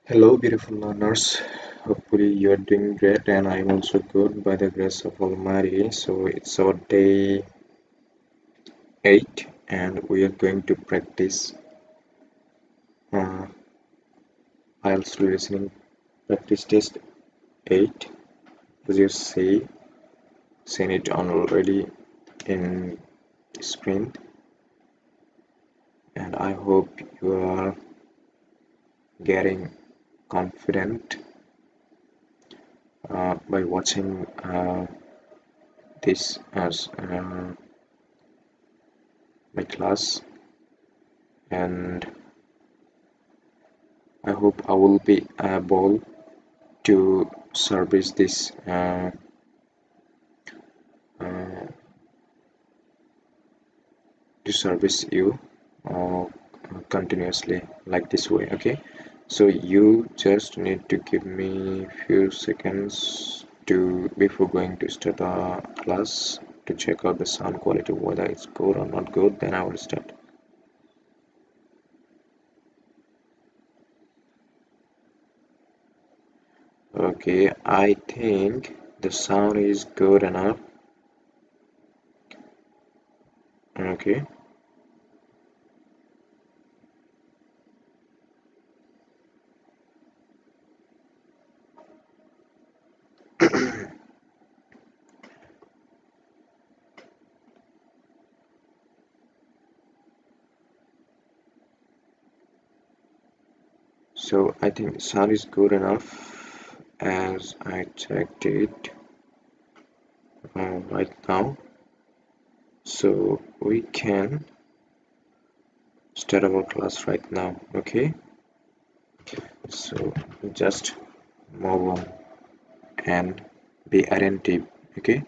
Hello, beautiful learners. Hopefully, you are doing great, and I am also good by the grace of Almighty. So, it's our day 8, and we are going to practice uh, IELTS listening practice test 8. As you see, seen it on already in the screen, and I hope you are getting confident by watching this as my class, and I hope I will be able to service this to service you uh, continuously like this way. Okay, so you just need to give me few seconds to before going to start the class to check out the sound quality, whether it's good or not good. Then I will start. Okay, I think the sound is good enough. Okay. So I think the sound is good enough as I checked it right now. So we can start our class right now. Okay, so just move on and be attentive. Okay,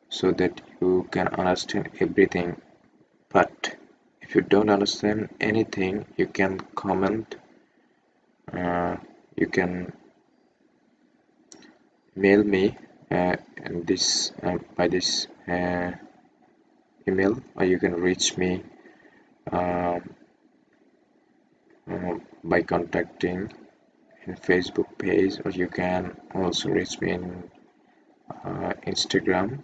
so that you can understand everything. But if you don't understand anything, you can comment. You can mail me this by this email, or you can reach me uh, by contacting in Facebook page, or you can also reach me in Instagram,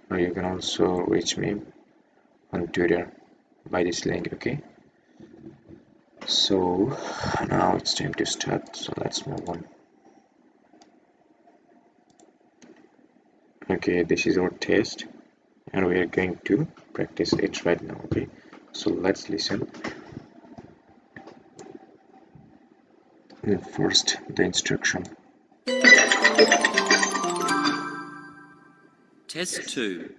or you can also reach me on Twitter by this link. Okay, so now it's time to start, so let's move on. Okay, this is our test and we are going to practice it right now. Okay, so let's listen. First, the instruction. Test 2.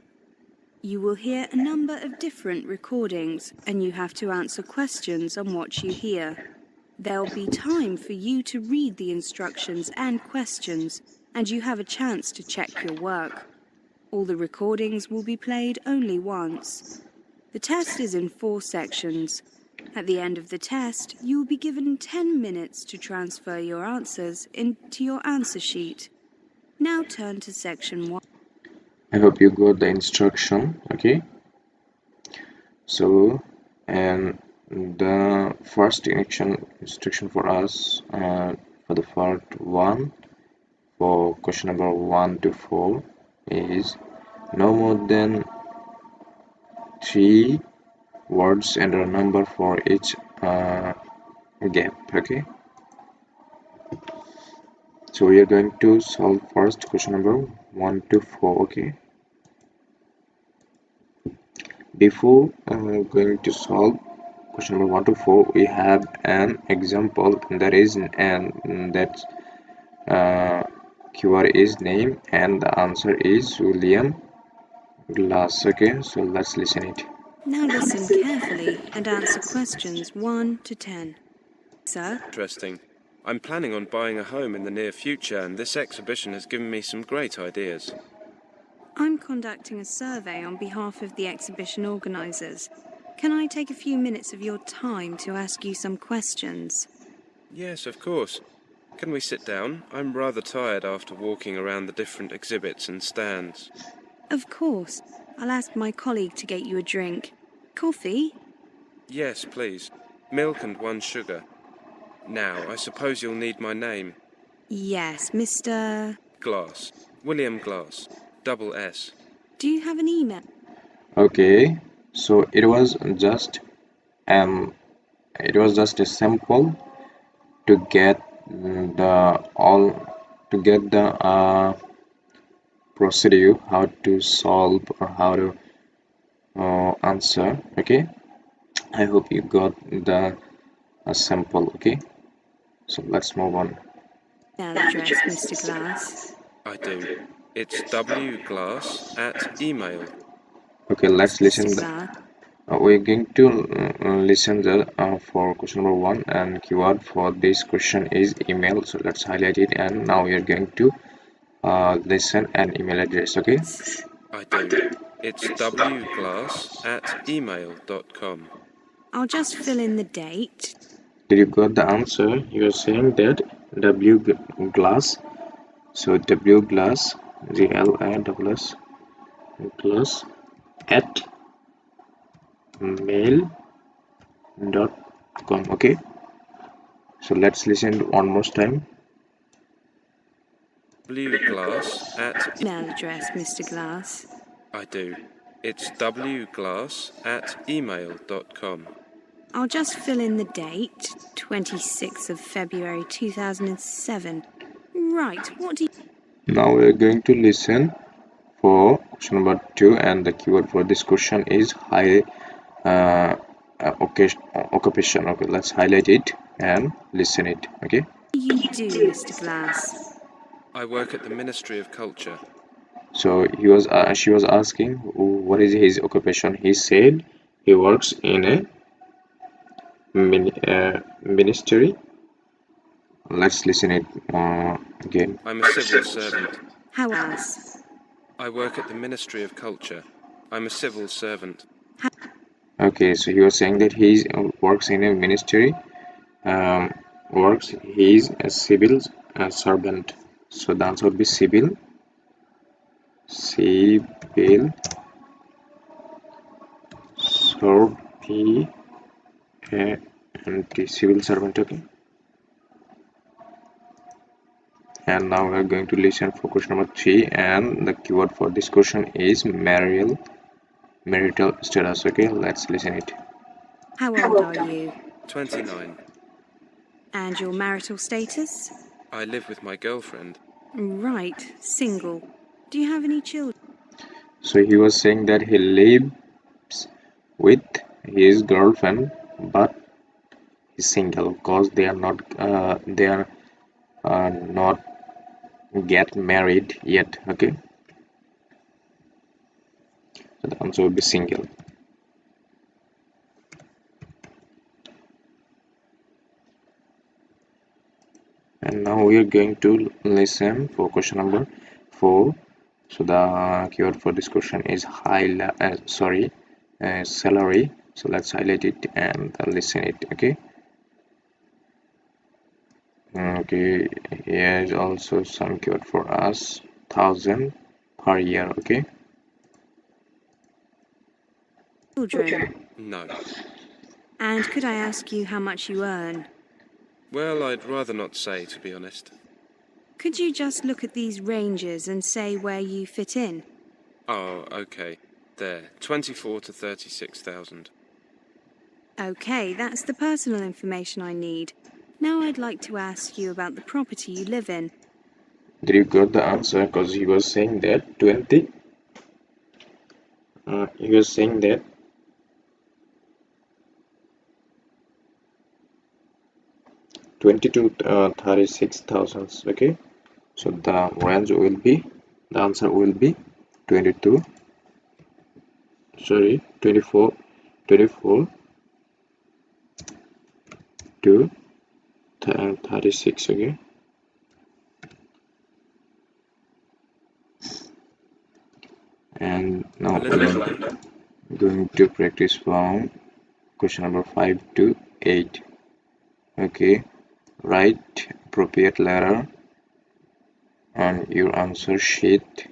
You will hear a number of different recordings, and you have to answer questions on what you hear. There'll be time for you to read the instructions and questions, and you have a chance to check your work. All the recordings will be played only once. The test is in 4 sections. At the end of the test, you will be given 10 minutes to transfer your answers into your answer sheet. Now turn to section 1. I hope you got the instruction. Okay, so and the first instruction for us for the part 1 for question number 1 to 4 is no more than 3 words and a number for each gap. Okay, so we are going to solve first question number 1 to 4. Okay, before going to solve question number 1 to 4, we have an example, that is, and that keyword is name and the answer is William Glass. Okay, so let's listen it. Now listen carefully and answer questions 1 to 10. Sir? Interesting. I'm planning on buying a home in the near future, and this exhibition has given me some great ideas. I'm conducting a survey on behalf of the exhibition organisers. Can I take a few minutes of your time to ask you some questions? Yes, of course. Can we sit down? I'm rather tired after walking around the different exhibits and stands. Of course. I'll ask my colleague to get you a drink. Coffee? Yes, please. Milk and 1 sugar. Now, I suppose you'll need my name. Yes, Mr. Glass. William Glass. Double S. Do you have an email? Okay, so um it was just a sample to get the all to get the procedure how to solve or how to answer. Okay, I hope you got the sample. Okay, so let's move on. Email address, Mr. Glass. I do. It's wglass@email. Okay, let's listen. Mr. Glass. We're going to listen the for question number one, and keyword for this question is email. So let's highlight it, and now we are going to listen an email address. Okay. I do. It's wglass@email.com. I'll just fill in the date. Did you got the answer? You are saying that W glass. So W glass, GLASS glass at mail.com. Okay. So let's listen one more time. wglass@ Email address, Mr. Glass. I do. It's wglass@email.com. I'll just fill in the date, 26th of February 2007. Right, what do you... Now we're going to listen for question number two, and the keyword for this question is high occupation. Okay, let's highlight it and listen it. Okay. you do, Mr. Glass? I work at the Ministry of Culture. So she was asking what is his occupation. He said he works in a ministry. Let's listen it again. I'm a civil servant. How else? I work at the Ministry of Culture. I'm a civil servant. Okay, so he was saying that he works in a ministry. He's a civil servant. So the answer would be civil servant. Civil servant. Okay. And now we are going to listen for question number three, and the keyword for this question is marital status. Okay, let's listen it. How old are you? 29. And your marital status? I live with my girlfriend. Right, single. Do you have any children? So he was saying that he lives with his girlfriend, but he's single because they are not get married yet. Okay, so the answer would be single. And now we are going to listen for question number four. So the keyword for this question is salary. So let's highlight it and listen it. Okay. Okay. Here is also some keyword for us. 1,000 per year. Okay. Children. No. And could I ask you how much you earn? Well, I'd rather not say, to be honest. Could you just look at these ranges and say where you fit in? Oh, okay. There. 24 to 36,000. Okay, that's the personal information I need. Now I'd like to ask you about the property you live in. Did you got the answer? Because he was saying that 20. He was saying that 20 to 36,000. Okay, so the range will be, the answer will be 24 to 36. Okay, and now we are going to practice from question number 5 to 8. Okay, write appropriate letter on your answer sheet.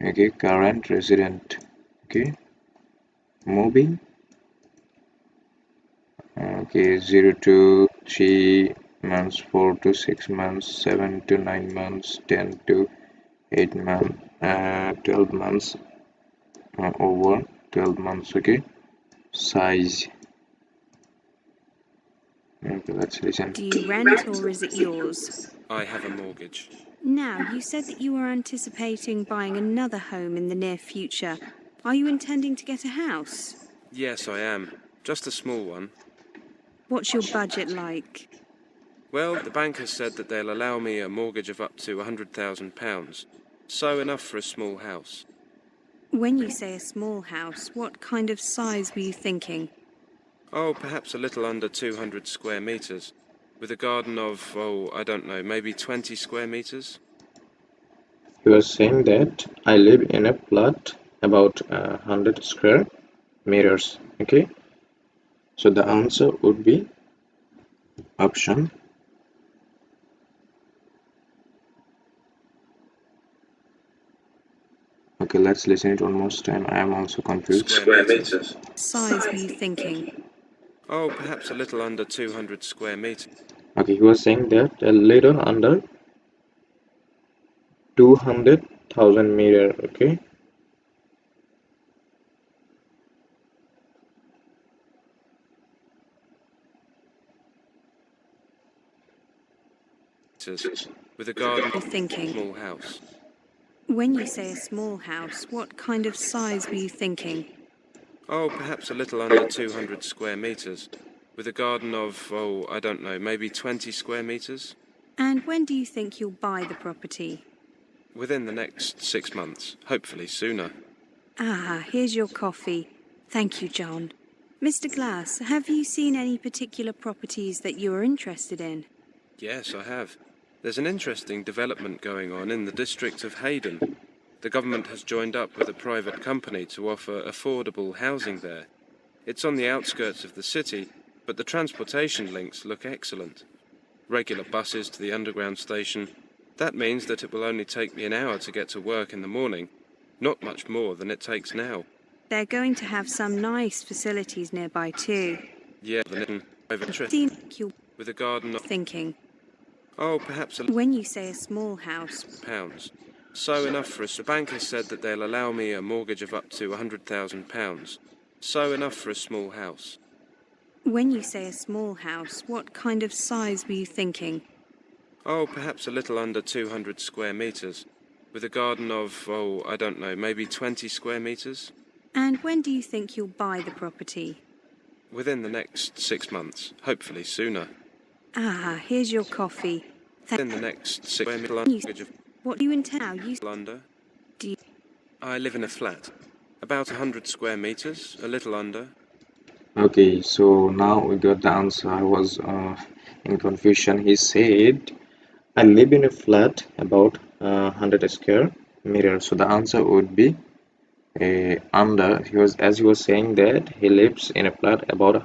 Okay, current resident. Okay, moving Okay, 0 to 3 months, 4 to 6 months, 7 to 9 months, 10 to 8 months, 12 months, over 12 months. Okay, size. Okay, let's listen. Do you rent or is it yours? I have a mortgage. Now, you said that you are anticipating buying another home in the near future. Are you intending to get a house? Yes, I am. Just a small one. What's your budget like? Well, the bank has said that they'll allow me a mortgage of up to £100,000. So enough for a small house. When you say a small house, what kind of size were you thinking? Oh, perhaps a little under 200 square metres. With a garden of, I don't know, maybe 20 square metres? You are saying that I live in a flat about 100 square meters. Okay, so the answer would be option. Okay, let's listen it one more time. I am also confused. Square meters. Size were you thinking? Oh, perhaps a little under 200 square metres. Okay, he was saying that a little under 200,000 meter. Okay, With a garden You're of thinking. small house. When you say a small house, what kind of size were you thinking? Oh, perhaps a little under 200 square metres. With a garden of, I don't know, maybe 20 square metres? And when do you think you'll buy the property? Within the next 6 months, hopefully sooner. Ah, here's your coffee. Thank you, John. Mr. Glass, have you seen any particular properties that you are interested in? Yes, I have. There's an interesting development going on in the district of Hayden. The government has joined up with a private company to offer affordable housing there. It's on the outskirts of the city, but the transportation links look excellent. Regular buses to the underground station. That means that it will only take me an hour to get to work in the morning, not much more than it takes now. They're going to have some nice facilities nearby too. Yeah, the private You're with a garden of, thinking. oh, perhaps When you say a small house, £100,000. So enough for us. The bank has said that they'll allow me a mortgage of up to £100,000. So enough for a small house. when you say a small house, what kind of size were you thinking? Oh, perhaps a little under 200 square metres. With a garden of, I don't know, maybe 20 square metres? And when do you think you'll buy the property? Within the next 6 months, hopefully sooner. Ah, here's your coffee. Within the next 6 months, What do you intend now? You under. do you, I live in a flat. About 100 square metres, a little under. okay, so now we got the answer. I was in confusion. He said, I live in a flat about 100 square meters. So the answer would be under. As he was saying that he lives in a flat about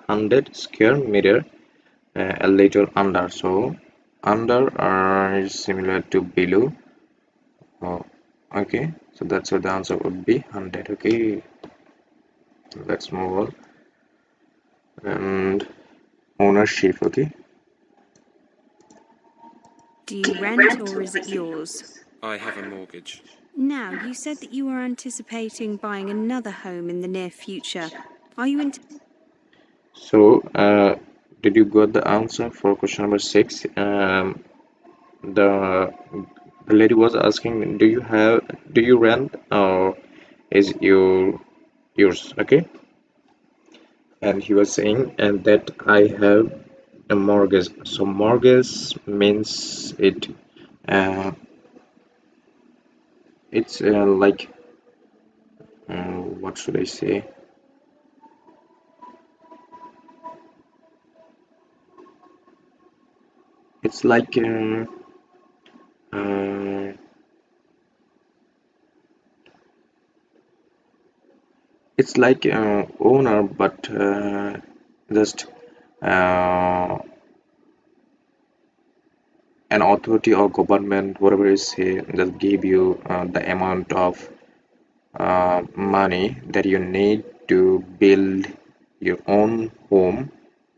100 square meter, a little under. So under is similar to below. Oh, okay, so that's what the answer would be 100. Okay, let's move on. And ownership. Okay, do you rent or is it yours? I have a mortgage. Now, you said that you are anticipating buying another home in the near future. Are you so did you got the answer for question number 6? The lady was asking, do you rent or is yours? Okay, and he was saying and that I have a mortgage. So mortgage means uh, it's like what should I say? It's like uh, owner, but just uh, an authority or government, whatever is say, just give you the amount of money that you need to build your own home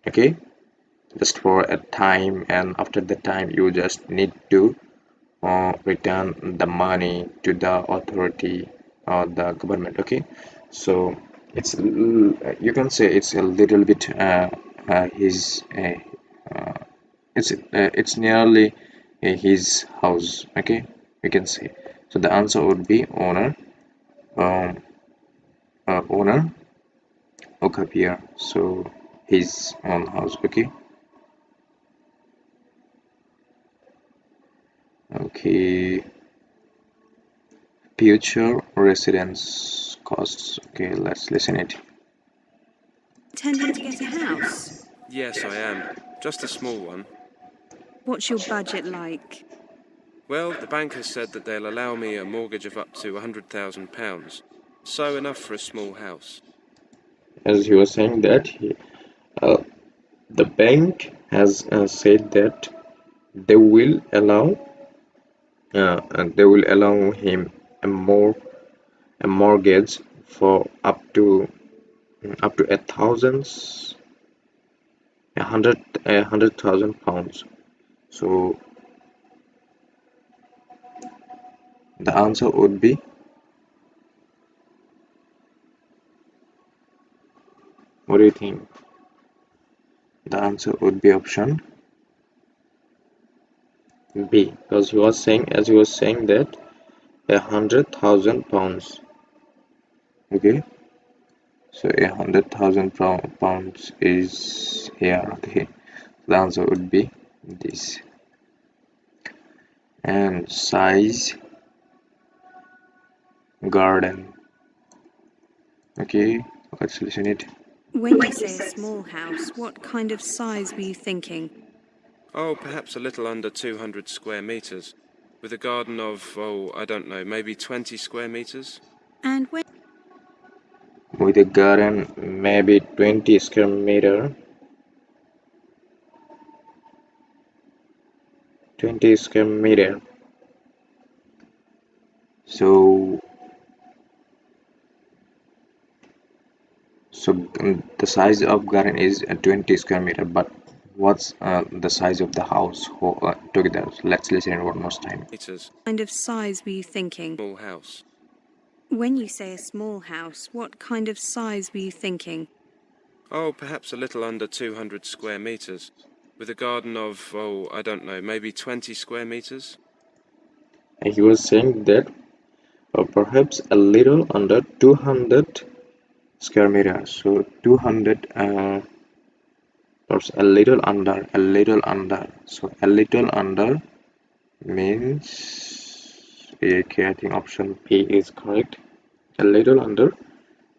okay, just for a time, and after the time you just need to return the money to the authority or the government. Okay, so it's you can say it's a little bit his it's nearly his house. Okay, we can say. So the answer would be owner, um, owner occupy, so his own house. Okay, okay, future residence costs. Okay, let's listen it. Intending to get a house? Yes, I am. Just a small one. What's your budget like? Well, the bank has said that they'll allow me a mortgage of up to £100,000. So enough for a small house. As you were saying that uh, the bank has said that they will allow him a mortgage for up to a hundred thousand pounds. So the answer would be, what do you think? The answer would be option B, because he was saying, as he was saying that 100,000 pounds. Okay, so 100,000 pounds is here. Okay, the answer would be this. And size garden. Okay, let's listen it. When you say a small house, what kind of size were you thinking? Oh, perhaps a little under 200 square metres, with a garden of, I don't know, maybe 20 square metres? And when With a garden, maybe 20 square meter. 20 square meter. So the size of garden is 20 square meter, but what's the size of the house together? Let's listen it one more time. Metres. kind of size were you thinking? Small house. When you say a small house, what kind of size were you thinking? Oh, perhaps a little under 200 square metres, with a garden of, I don't know, maybe 20 square metres? And he was saying that perhaps a little under 200 square meter. So 200 or a little under, a little under. So a little under means, okay, I think option P is correct. A little under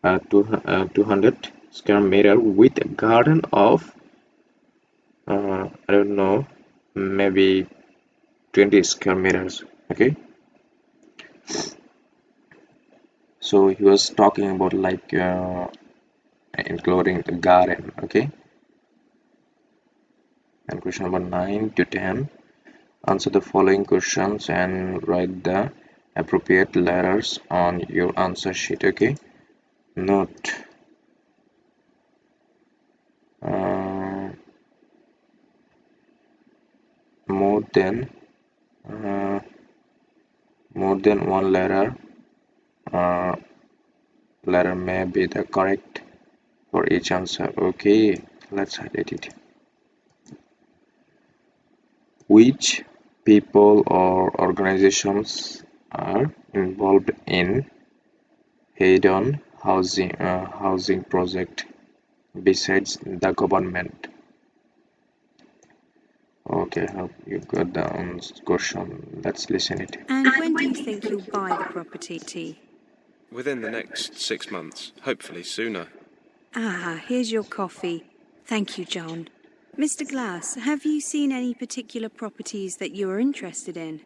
200 square meter with a garden of I don't know, maybe 20 square meters. Okay, so he was talking about like including the garden. Okay, and question number 9 to 10, answer the following questions and write the appropriate letters on your answer sheet. Okay, note uh, more than uh, one uh, letter may be the correct for each answer. Okay, let's highlight it. Which people or organizations are involved in head-on housing project besides the government? Okay, I hope you got the question. Let's listen it. And when do you think you'll buy the property? Within the next 6 months, hopefully sooner. Ah, here's your coffee. Thank you, John. Mr. Glass, have you seen any particular properties that you are interested in?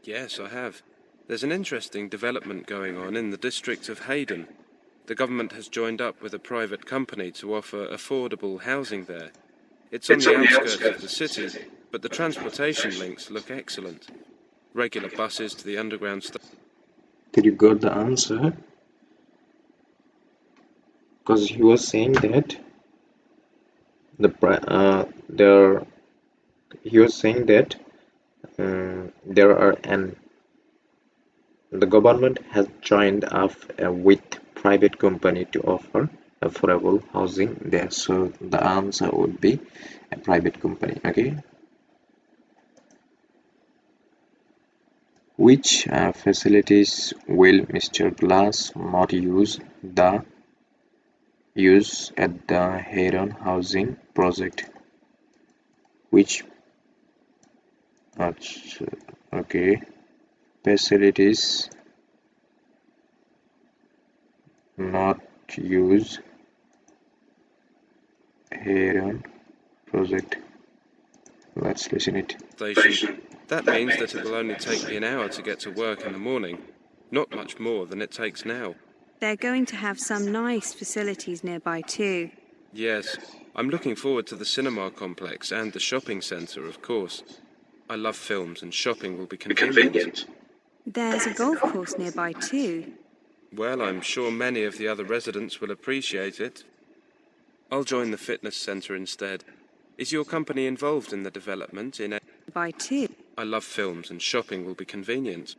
Yes, I have. There's an interesting development going on in the district of Hayden. The government has joined up with a private company to offer affordable housing there. It's on the outskirts of the city, but the transportation links look excellent. Regular buses to the underground station. Did you got the answer? Because he was saying that there he was saying that there are an the government has joined up with private company to offer affordable housing there. So the answer would be a private company. Okay. Which facilities will Mr. Glass not use at the Heron housing project? Which uh, okay facilities not use Heron project? Let's listen it. Station. That means that it will only take me an hour to get to work in the morning, not much more than it takes now. They're going to have some nice facilities nearby too. Yes, I'm looking forward to the cinema complex and the shopping centre, of course. I love films and shopping will be convenient. There's a golf course nearby too. Well, I'm sure many of the other residents will appreciate it. I'll join the fitness centre instead. Is your company involved in the development in Nearby too. I love films and shopping will be convenient.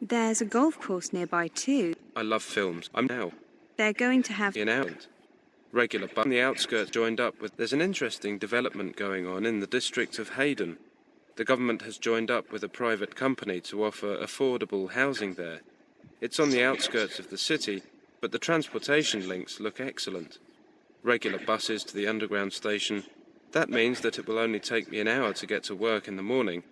There's a golf course nearby too. I love films. I'm now They're going to have in out. Regular but on the outskirts joined up with there's an interesting development going on in the district of Hayden. The government has joined up with a private company to offer affordable housing there. It's on the outskirts of the city, but the transportation links look excellent. Regular buses to the underground station. That means that it will only take me an hour to get to work in the morning,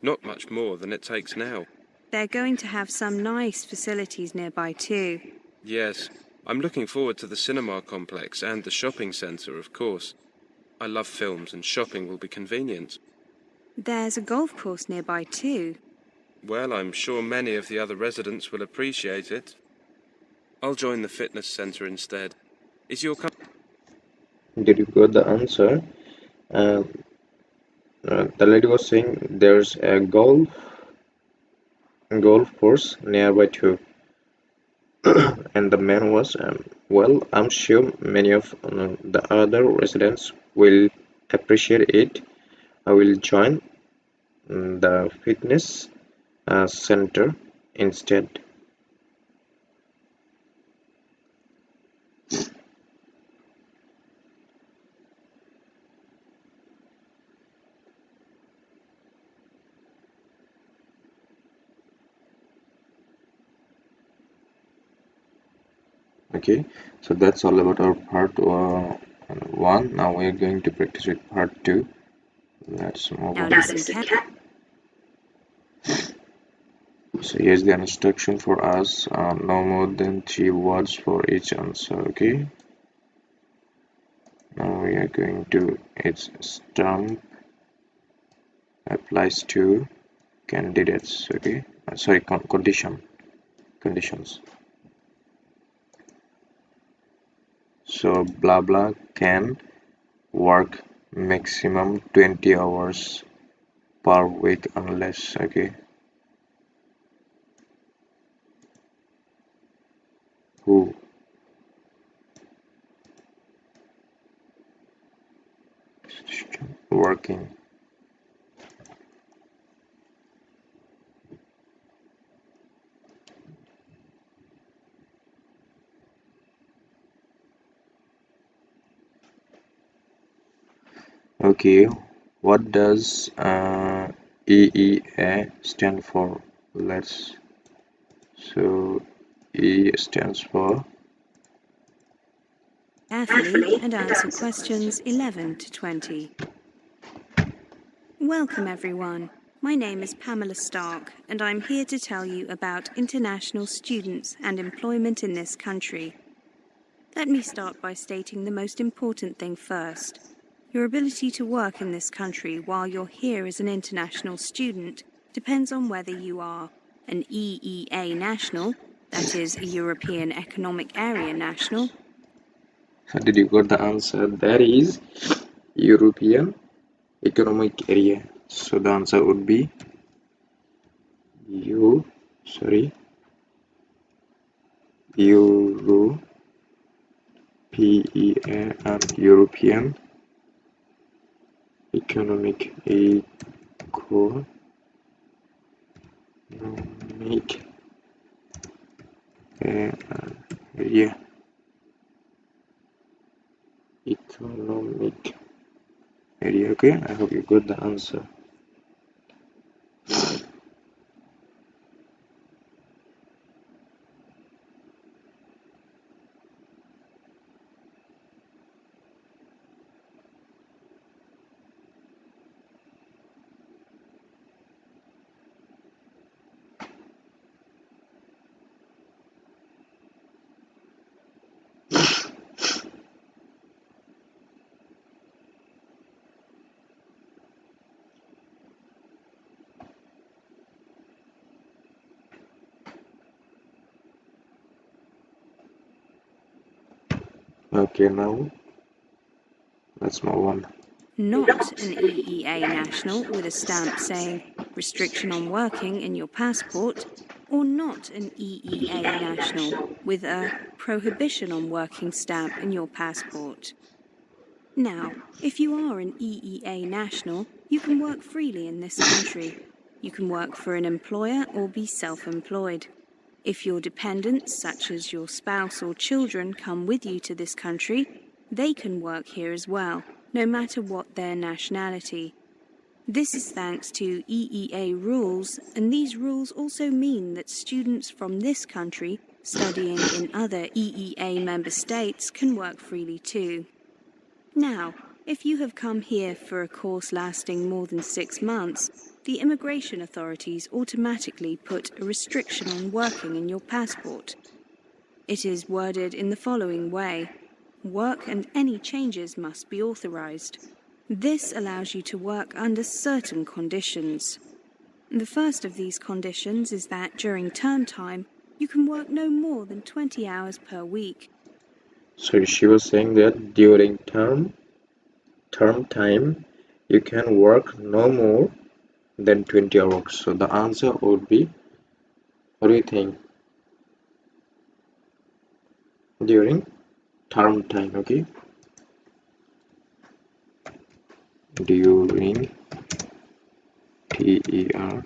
not much more than it takes now. They're going to have some nice facilities nearby too. Yes, I'm looking forward to the cinema complex and the shopping centre, of course. I love films and shopping will be convenient. There's a golf course nearby too. Well, I'm sure many of the other residents will appreciate it. I'll join the fitness centre instead. Is your company? Did you got the answer? Uh, the lady was saying there's a golf course nearby too, and the man was well, I'm sure many of the other residents will appreciate it. I will join the fitness center instead. Okay, so that's all about our part one. Now we are going to practice with part two. Let's move Now on. listen carefully. So here's the instruction for us. No more than 3 words for each answer. Okay. Now we are going to its stamp applies to candidates. Okay. Sorry, conditions. So blah blah can work maximum 20 hours per week unless. Okay. Who working. Okay, what does EEA stand for? So E stands for Carefully and answer questions 11 to 20. Welcome everyone. My name is Pamela Stark and I'm here to tell you about international students and employment in this country. Let me start by stating the most important thing first. Your ability to work in this country while you're here as an international student depends on whether you are an EEA national, that is a European Economic Area national. Did you got the answer? That is European Economic Area. So the answer would be Euro, PEA and European economic area, economic area. Okay, I hope you got the answer. Okay, now let's move on. Not an EEA national with a stamp saying restriction on working in your passport, or not an EEA national with a prohibition on working stamp in your passport. Now, if you are an EEA national, you can work freely in this country. You can work for an employer or be self-employed. If your dependents, such as your spouse or children, come with you to this country, they can work here as well, no matter what their nationality. This is thanks to EEA rules, and these rules also mean that students from this country studying in other EEA member states can work freely too. Now, if you have come here for a course lasting more than 6 months, the immigration authorities automatically put a restriction on working in your passport. It is worded in the following way: work and any changes must be authorized. This allows you to work under certain conditions. The first of these conditions is that during term time, you can work no more than 20 hours per week. So she was saying that during term time, you can work no more than 20 hours. So the answer would be, what do you think? During term time, okay? During TER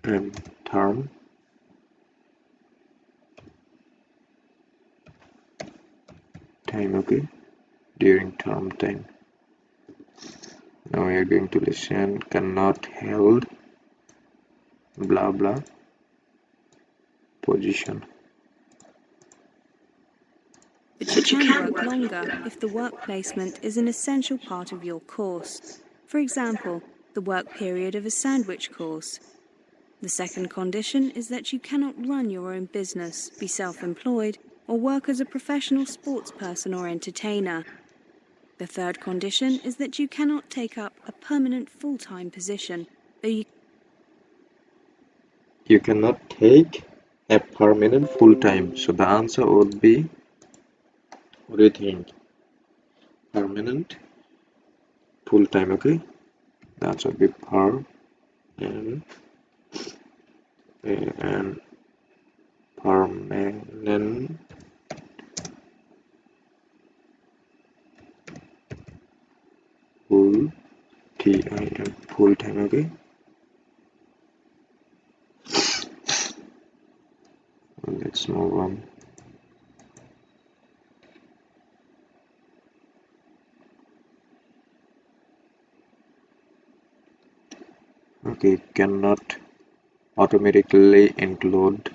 and term time, okay? During term time. Now we are going to listen. Cannot held blah blah position. But you can work longer if the work placement is an essential part of your course. For example, the work period of a sandwich course. The second condition is that you cannot run your own business, be self-employed, or work as a professional sports person or entertainer. The third condition is that you cannot take up a permanent full-time position, though You cannot take a permanent full-time. So the answer would be, what do you think? Permanent full-time, okay? The answer would be and permanent full-time, okay? Let's move on. Okay, cannot automatically include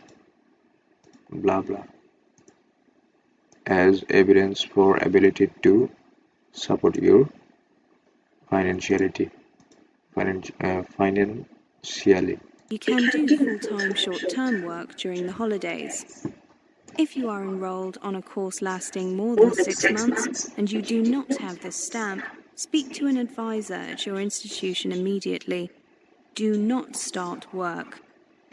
blah blah as evidence for ability to support your financially. you can do full-time short-term work during the holidays. If you are enrolled on a course lasting more than 6 months and you do not have this stamp, speak to an advisor at your institution immediately. Do not start work.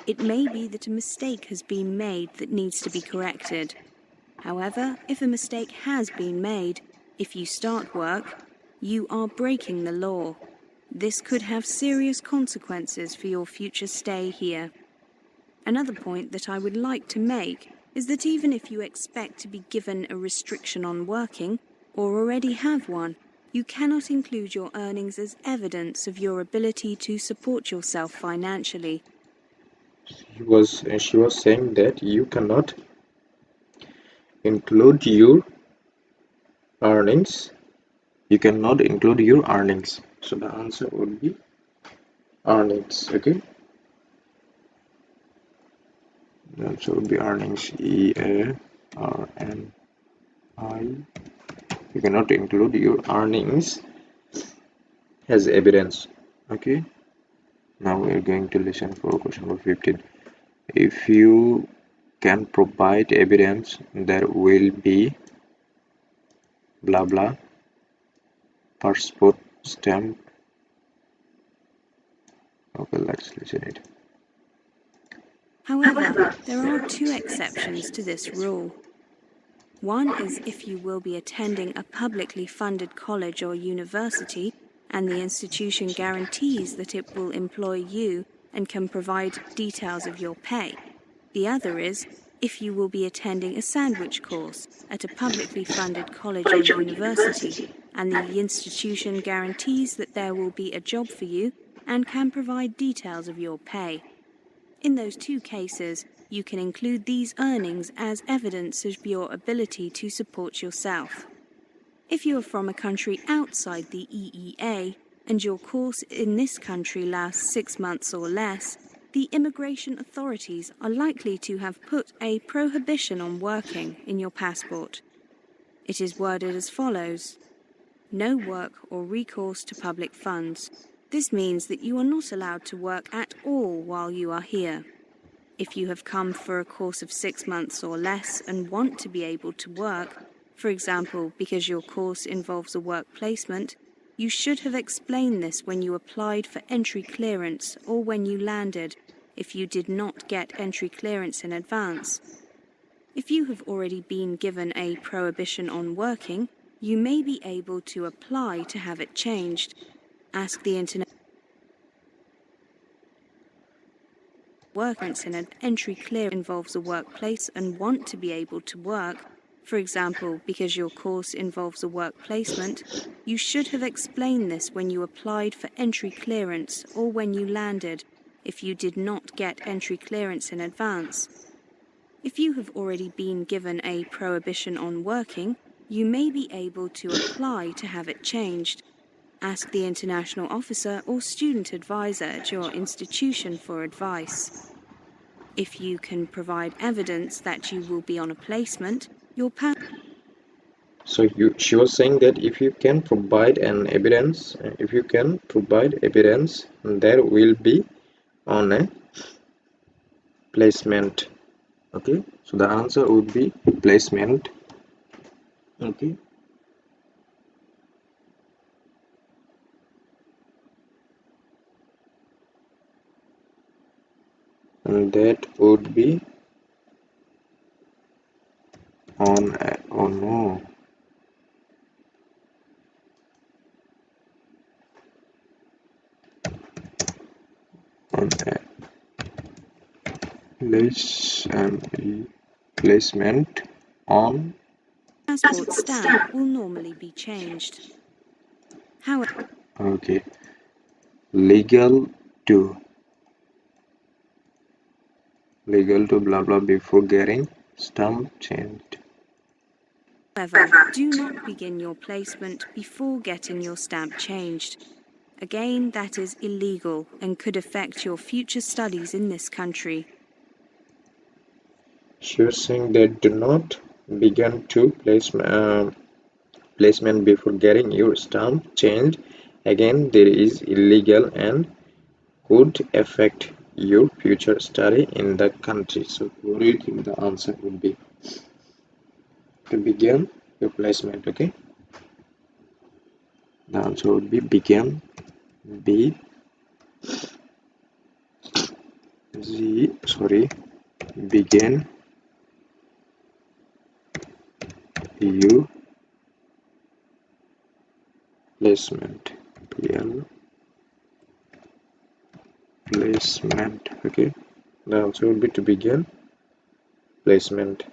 It may be that a mistake has been made that needs to be corrected. However, if a mistake has been made, if you start work, you are breaking the law. This could have serious consequences for your future stay here. Another point that I would like to make is that even if you expect to be given a restriction on working, or already have one, you cannot include your earnings as evidence of your ability to support yourself financially. She was saying that you cannot include your earnings. You cannot include your earnings. So the answer would be earnings. Okay. The answer would be earnings. E-A-R-N-I. You cannot include your earnings as evidence. Okay. Now we are going to listen for question number 15. If you can provide evidence, there will be blah blah passport stamp. Okay, let's listen it. However, there are two exceptions to this rule. One is if you will be attending a publicly funded college or university and the institution guarantees that it will employ you and can provide details of your pay. The other is if you will be attending a sandwich course at a publicly funded college or university and the institution guarantees that there will be a job for you and can provide details of your pay. In those two cases, you can include these earnings as evidence of your ability to support yourself. If you are from a country outside the EEA and your course in this country lasts 6 months or less, the immigration authorities are likely to have put a prohibition on working in your passport. It is worded as follows: no work or recourse to public funds. This means that you are not allowed to work at all while you are here. If you have come for a course of 6 months or less and want to be able to work, for example, because your course involves a work placement, you should have explained this when you applied for entry clearance or when you landed, if you did not get entry clearance in advance. If you have already been given a prohibition on working, you may be able to apply to have it changed. Ask the International Workers in an entry clear involves a workplace and want to be able to work, for example, because your course involves a work placement, you should have explained this when you applied for entry clearance or when you landed, if you did not get entry clearance in advance. If you have already been given a prohibition on working, you may be able to apply to have it changed. Ask the international officer or student advisor at your institution for advice. If you can provide evidence that you will be on a placement, your She was saying that if you can provide evidence, there will be on a placement. Okay, so the answer would be placement. Okay. And that would be on a, oh no, on a placement on passport stamp will normally be changed. However, okay, legal to blah blah before getting stamp changed. do not begin your placement before getting your stamp changed. Again, that is illegal and could affect your future studies in this country. She was saying that do not begin to placement before getting your stamp changed. Again, there is illegal and could affect your future study in the country. So what do you think the answer would be? To begin your placement. Okay, the answer would be begin. B Z sorry begin you placement L placement. Okay, The answer would be to begin placement.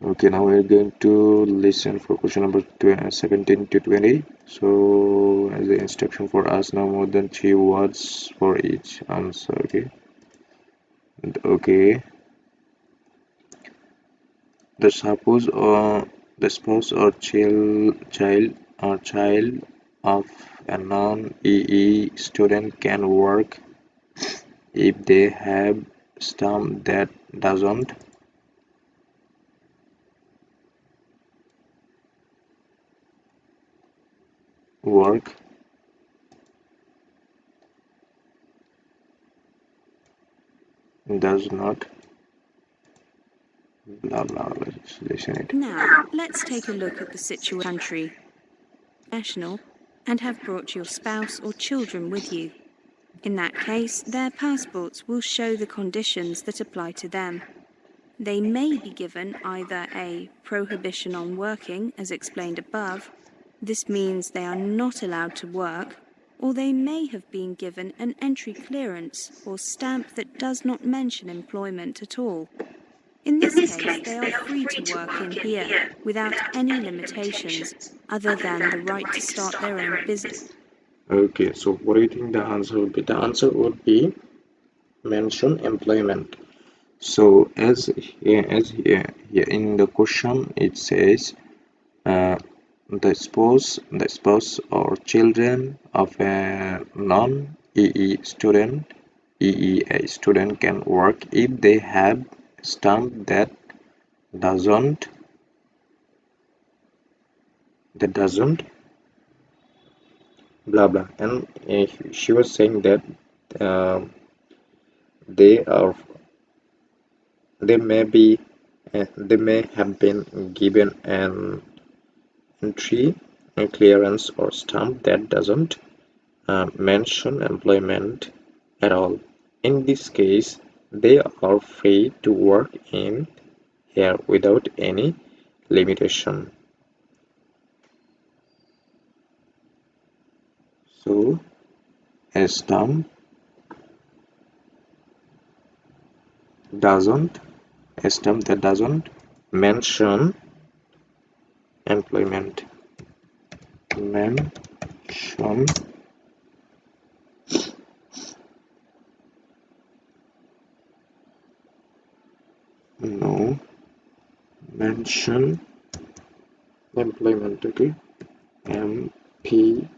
Okay, now we're going to listen for question number 17 to 20. So as the instruction for us, no more than 3 words for each answer. Okay. The spouse or child of a non-EE student can work if they have stamp that doesn't work. Does not blah blah. Let's listen it. Now, let's take a look at the situation country, national, and have brought your spouse or children with you. In that case, their passports will show the conditions that apply to them. They may be given either a prohibition on working, as explained above. This means they are not allowed to work, or they may have been given an entry clearance or stamp that does not mention employment at all. In this case, they are free to work in here without any limitations other than the right to start their own business. Okay, so what do you think the answer would be? The answer would be mention employment. So as here in the question it says the spouse or children of a non-EE EEA student can work if they have stamp that doesn't blah blah, and she was saying that uh, they are they may be they may have been given an entry clearance or stamp that doesn't mention employment at all. In this case, they are free to work in here without any limitation. So a stamp that doesn't mention employment mention no mention employment. Okay, M P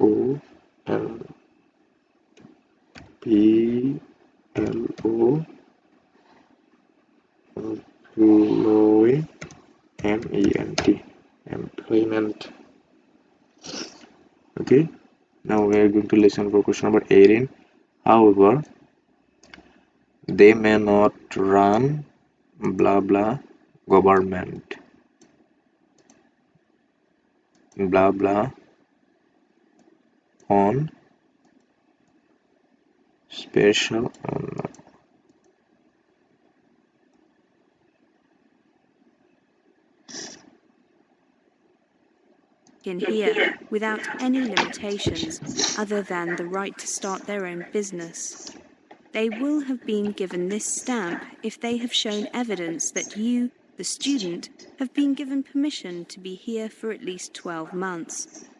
O L P L O employ MENT employment. Okay, now we are going to listen for question number 18. However, they may not run blah blah government blah blah on special In here without any limitations other than the right to start their own business. They will have been given this stamp if they have shown evidence that you, the student, have been given permission to be here for at least 12 months.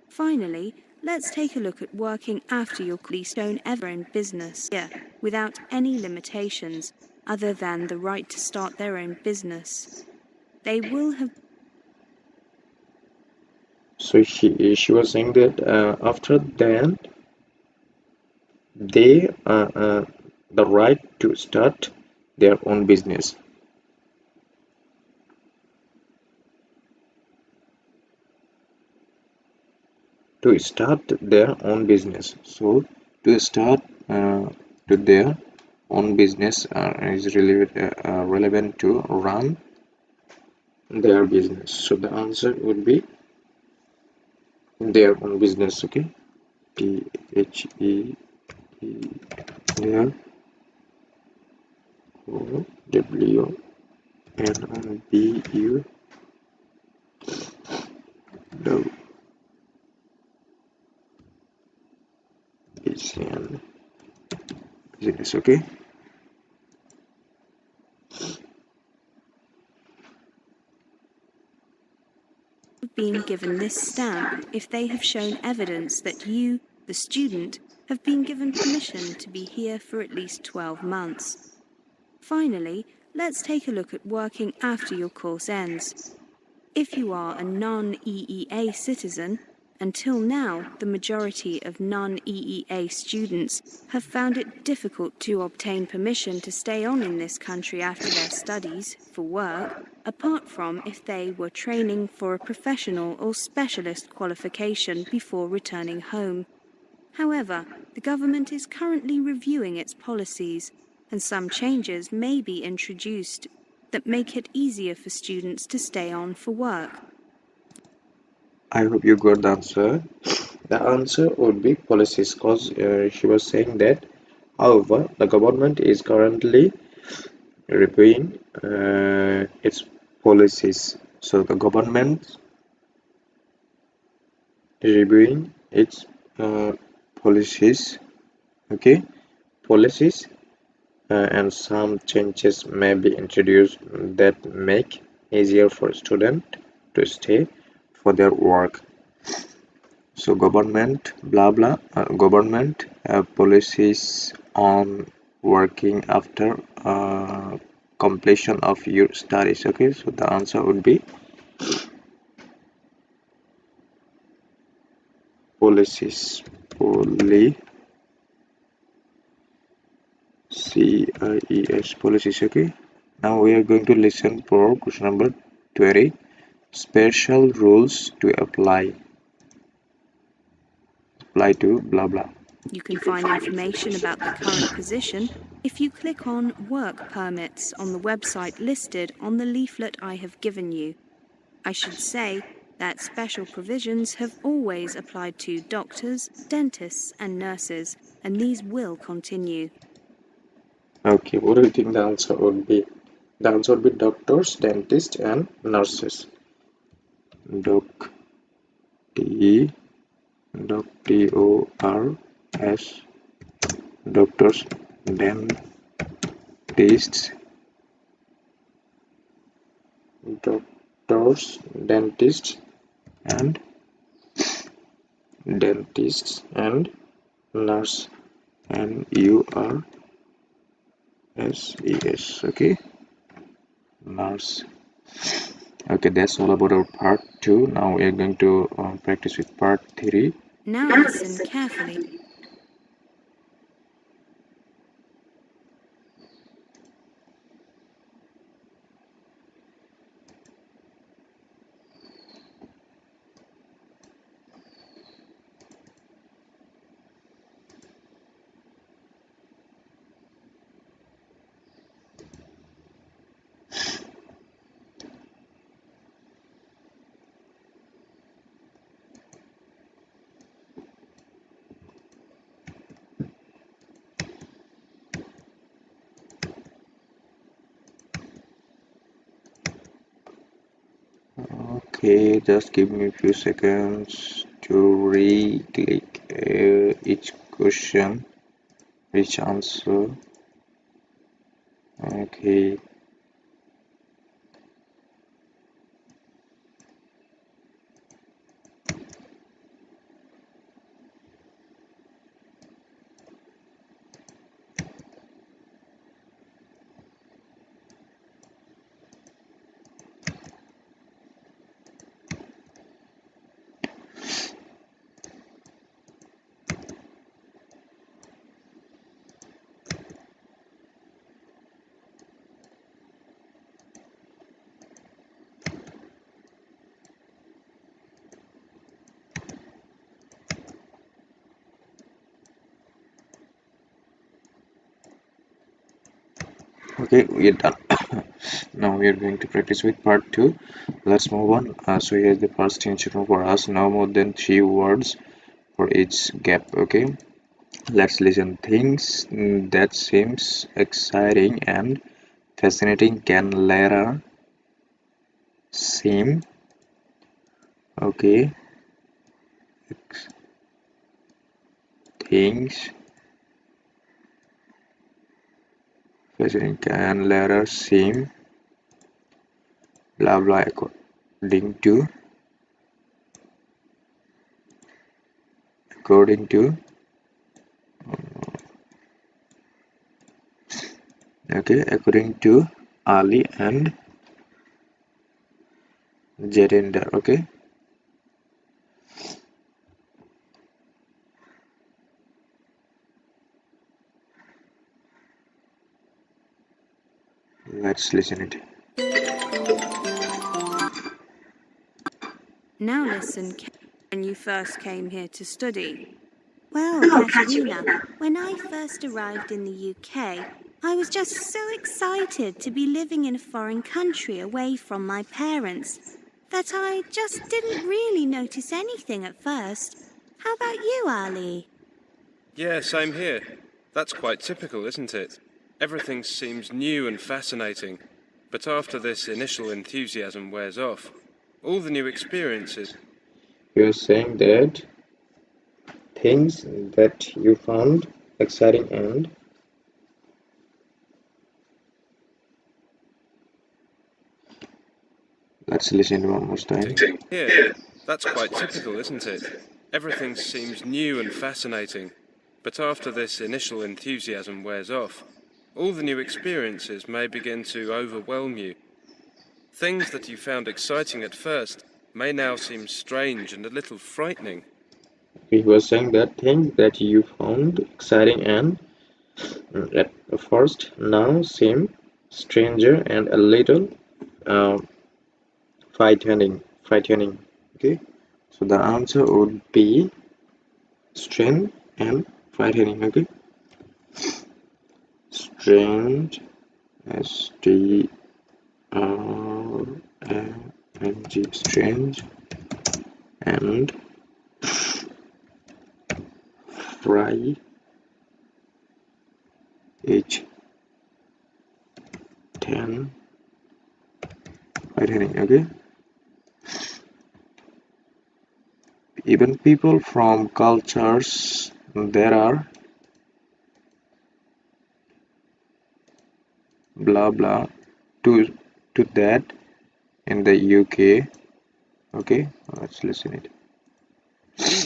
Finally, let's take a look at working after your own ever own business here without any limitations other than the right to start their own business. They will have. So she was saying that after that they the right to start their own business. To start their own business. So to start to their own business is relevant to run their business. So the answer would be their own business. Okay, THE their WNBU and business. Okay. Been given this stamp if they have shown evidence that you, the student, have been given permission to be here for at least 12 months. Finally, let's take a look at working after your course ends. If you are a non-EEA citizen, until now the majority of non-EEA students have found it difficult to obtain permission to stay on in this country after their studies for work, apart from if they were training for a professional or specialist qualification before returning home. However, the government is currently reviewing its policies, and some changes may be introduced that make it easier for students to stay on for work. I hope you got the answer. The answer would be policies, because she was saying that, however, the government is currently reviewing its policies. So the government is reviewing its policies, okay, policies, and some changes may be introduced that make easier for students to stay for their work. So government blah blah government policies on working after completion of your studies. Okay, so the answer would be policies. CIES policies. Okay, now we are going to listen for question number 20. Special rules to apply to blah blah. You can find information about the current position if you click on Work Permits on the website listed on the leaflet I have given you. I should say that special provisions have always applied to doctors, dentists, and nurses, and these will continue. Okay, what do you think the answer would be? The answer would be doctors, dentists, and nurses. Doc T Doc TORS, doctors, dentists, doctors, dentists, and nurse, NURSES. Okay, nurse. Okay, that's all about our part 2. Now we are going to practice with part 3. Now listen carefully. Okay, just give me a few seconds to re-click each question, each answer. Okay. Okay, we're done. Now we are going to practice with part 2. Let's move on. So here's the first instruction for us. No more than 3 words for each gap. Okay, let's listen. Things that seems exciting and fascinating can later seem okay. things fascinating can later seem blah blah according to according to Ali and Jatinder. Okay, let's listen it. Now listen when you first came here to study. Well, Katerina, when I first arrived in the UK, I was just so excited to be living in a foreign country away from my parents that I just didn't really notice anything at first. How about you, Ali? Yeah, same here. That's quite typical, isn't it? Everything seems new and fascinating, but after this initial enthusiasm wears off, all the new experiences... You're saying that things that you found exciting and let's listen one more time. Yeah, that's quite typical, isn't it? Everything seems new and fascinating, but after this initial enthusiasm wears off, all the new experiences may begin to overwhelm you. Things that you found exciting at first may now seem strange and a little frightening. We were saying that things that you found exciting and at first now seem stranger and a little uh, frightening. Okay, so the answer would be strange and frightening. Okay, strange, S-T-R-A-N-G, strange, and fry H 10 frightening. Okay, even people from cultures there are blah blah to that in the UK. Okay, let's listen it.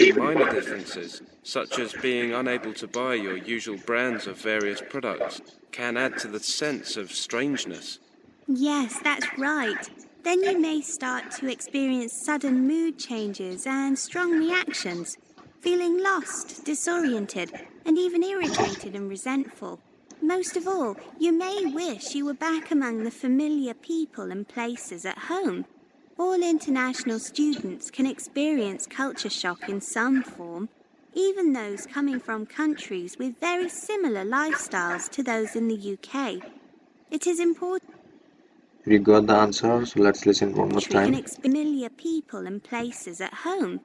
Even minor differences, such as being unable to buy your usual brands of various products, can add to the sense of strangeness. Yes, that's right. Then you may start to experience sudden mood changes and strong reactions, feeling lost, disoriented, and even irritated and resentful. Most of all, you may wish you were back among the familiar people and places at home. All international students can experience culture shock in some form, even those coming from countries with very similar lifestyles to those in the UK. It is important We got the answer, so let's listen one more can time. familiar people and places at home.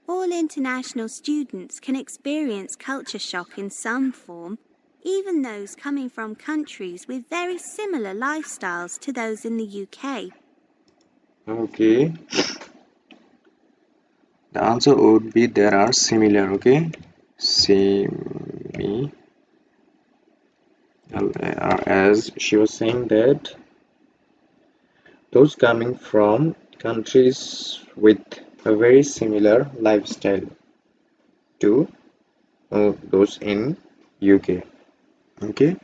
All international students can experience culture shock in some form, even those coming from countries with very similar lifestyles to those in the UK. Okay, the answer would be there are similar. Okay, semi as she was saying that those coming from countries with a very similar lifestyle to those in UK. Okay,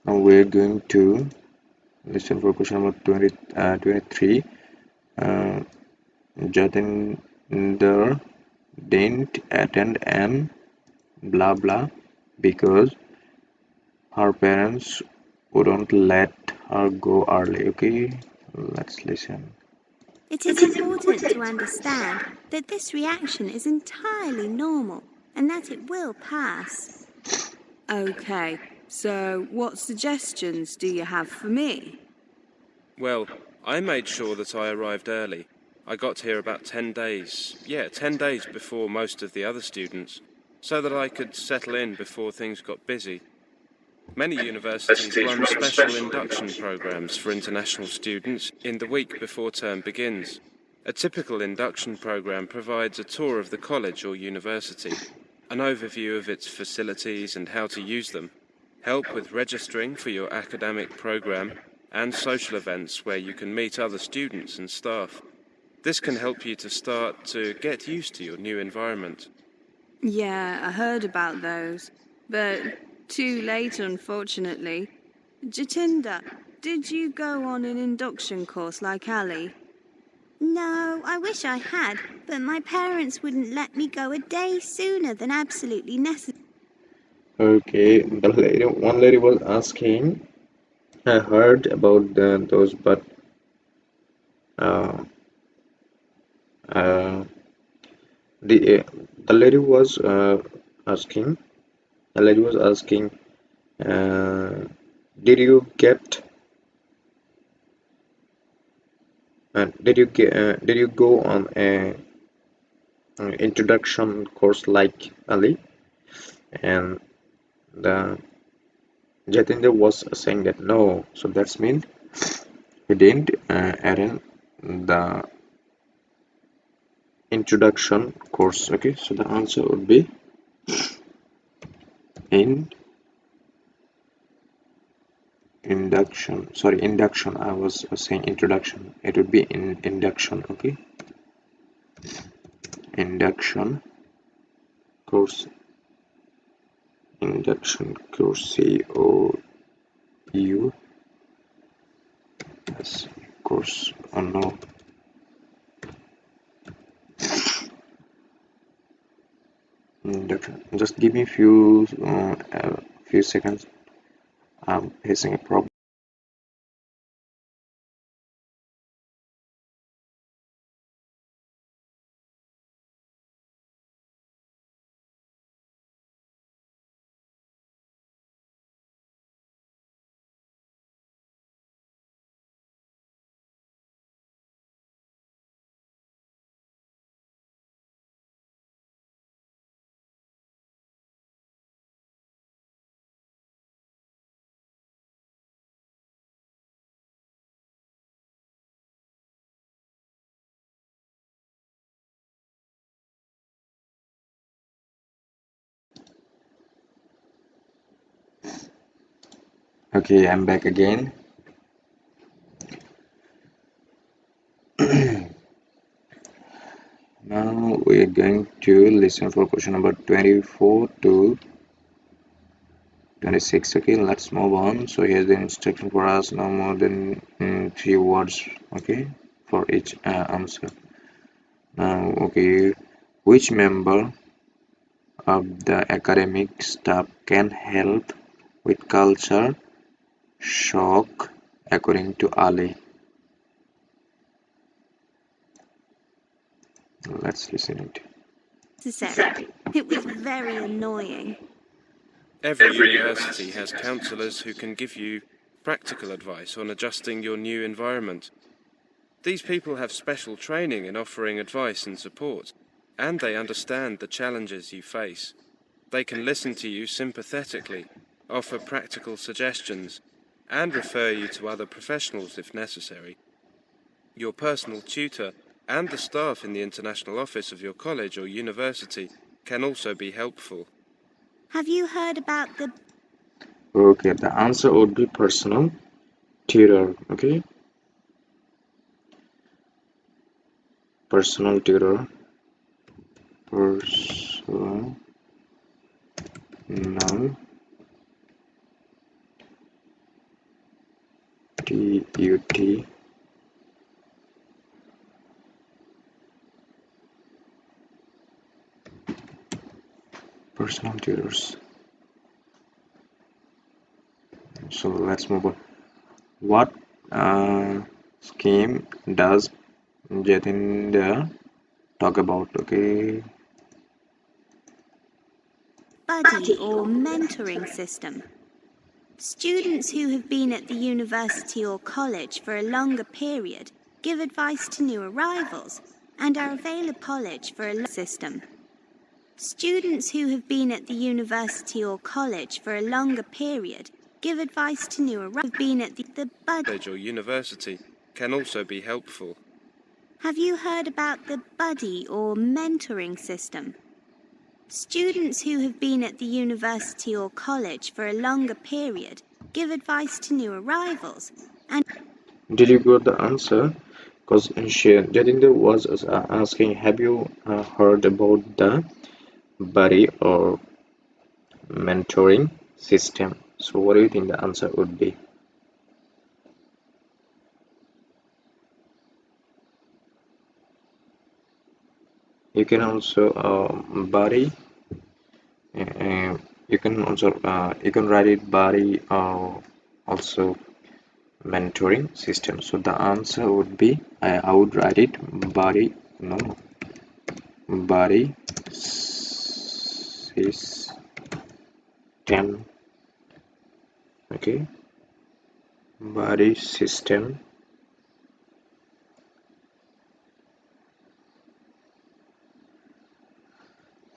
now we're going to listen for question number 23. Jatinder didn't attend and blah blah because her parents wouldn't let her go early. Okay, let's listen. It is important to understand that this reaction is entirely normal and that it will pass. Okay, so what suggestions do you have for me? Well, I made sure that I arrived early. I got here about 10 days, 10 days before most of the other students, so that I could settle in before things got busy. Many universities run special induction programs for international students in the week before term begins, A typical induction program provides a tour of the college or university, an overview of its facilities and how to use them, help with registering for your academic program, and social events where you can meet other students and staff. This can help you to start to get used to your new environment. Yeah, I heard about those, but too late, unfortunately. Jatinder, did you go on an induction course like Ali? No, I wish I had, but my parents wouldn't let me go a day sooner than absolutely necessary. Okay, one lady was asking, I heard about those, but uh, uh, the lady was asking, the lady was asking, uh, did you get, did you go on a introduction course like Ali? And the Jatinder was saying that no, so that's mean he didn't attend the introduction course. Okay, so the answer would be in induction. I was saying introduction, it would be in induction. Okay, induction course, C-O-U-S course. Oh no, induction. Just give me few seconds. I'm facing a problem. Okay, I'm back again. Now we are going to listen for question number 24 to 26. Okay, let's move on. So here's the instruction for us, no more than 3 words, okay, for each answer. Now, okay, which member of the academic staff can help with culture shock according to Ali? Let's listen it. It was very annoying. Every university has counselors who can give you practical advice on adjusting your new environment. These people have special training in offering advice and support, and they understand the challenges you face. They can listen to you sympathetically, offer practical suggestions, and refer you to other professionals if necessary. Your personal tutor and the staff in the international office of your college or university can also be helpful. Have you heard about the Okay, the answer would be personal tutor. Okay, personal tutor. Personal TUT personal tutors. So let's move on. What scheme does Jatinder talk about? Okay, buddy or mentoring system? Students who have been at the university or college for a longer period give advice to new arrivals and are available college for a system. Students who have been at the university or college for a longer period give advice to new arrivals. Been at the College or university can also be helpful. Have you heard about the buddy or mentoring system? Students who have been at the university or college for a longer period give advice to new arrivals. And Did you got the answer? Because Jatinder was asking, have you heard about the buddy or mentoring system? So what do you think the answer would be? You can also buddy. You can also you can write it buddy or also mentoring system. So the answer would be I would write it buddy buddy system. Okay, buddy system.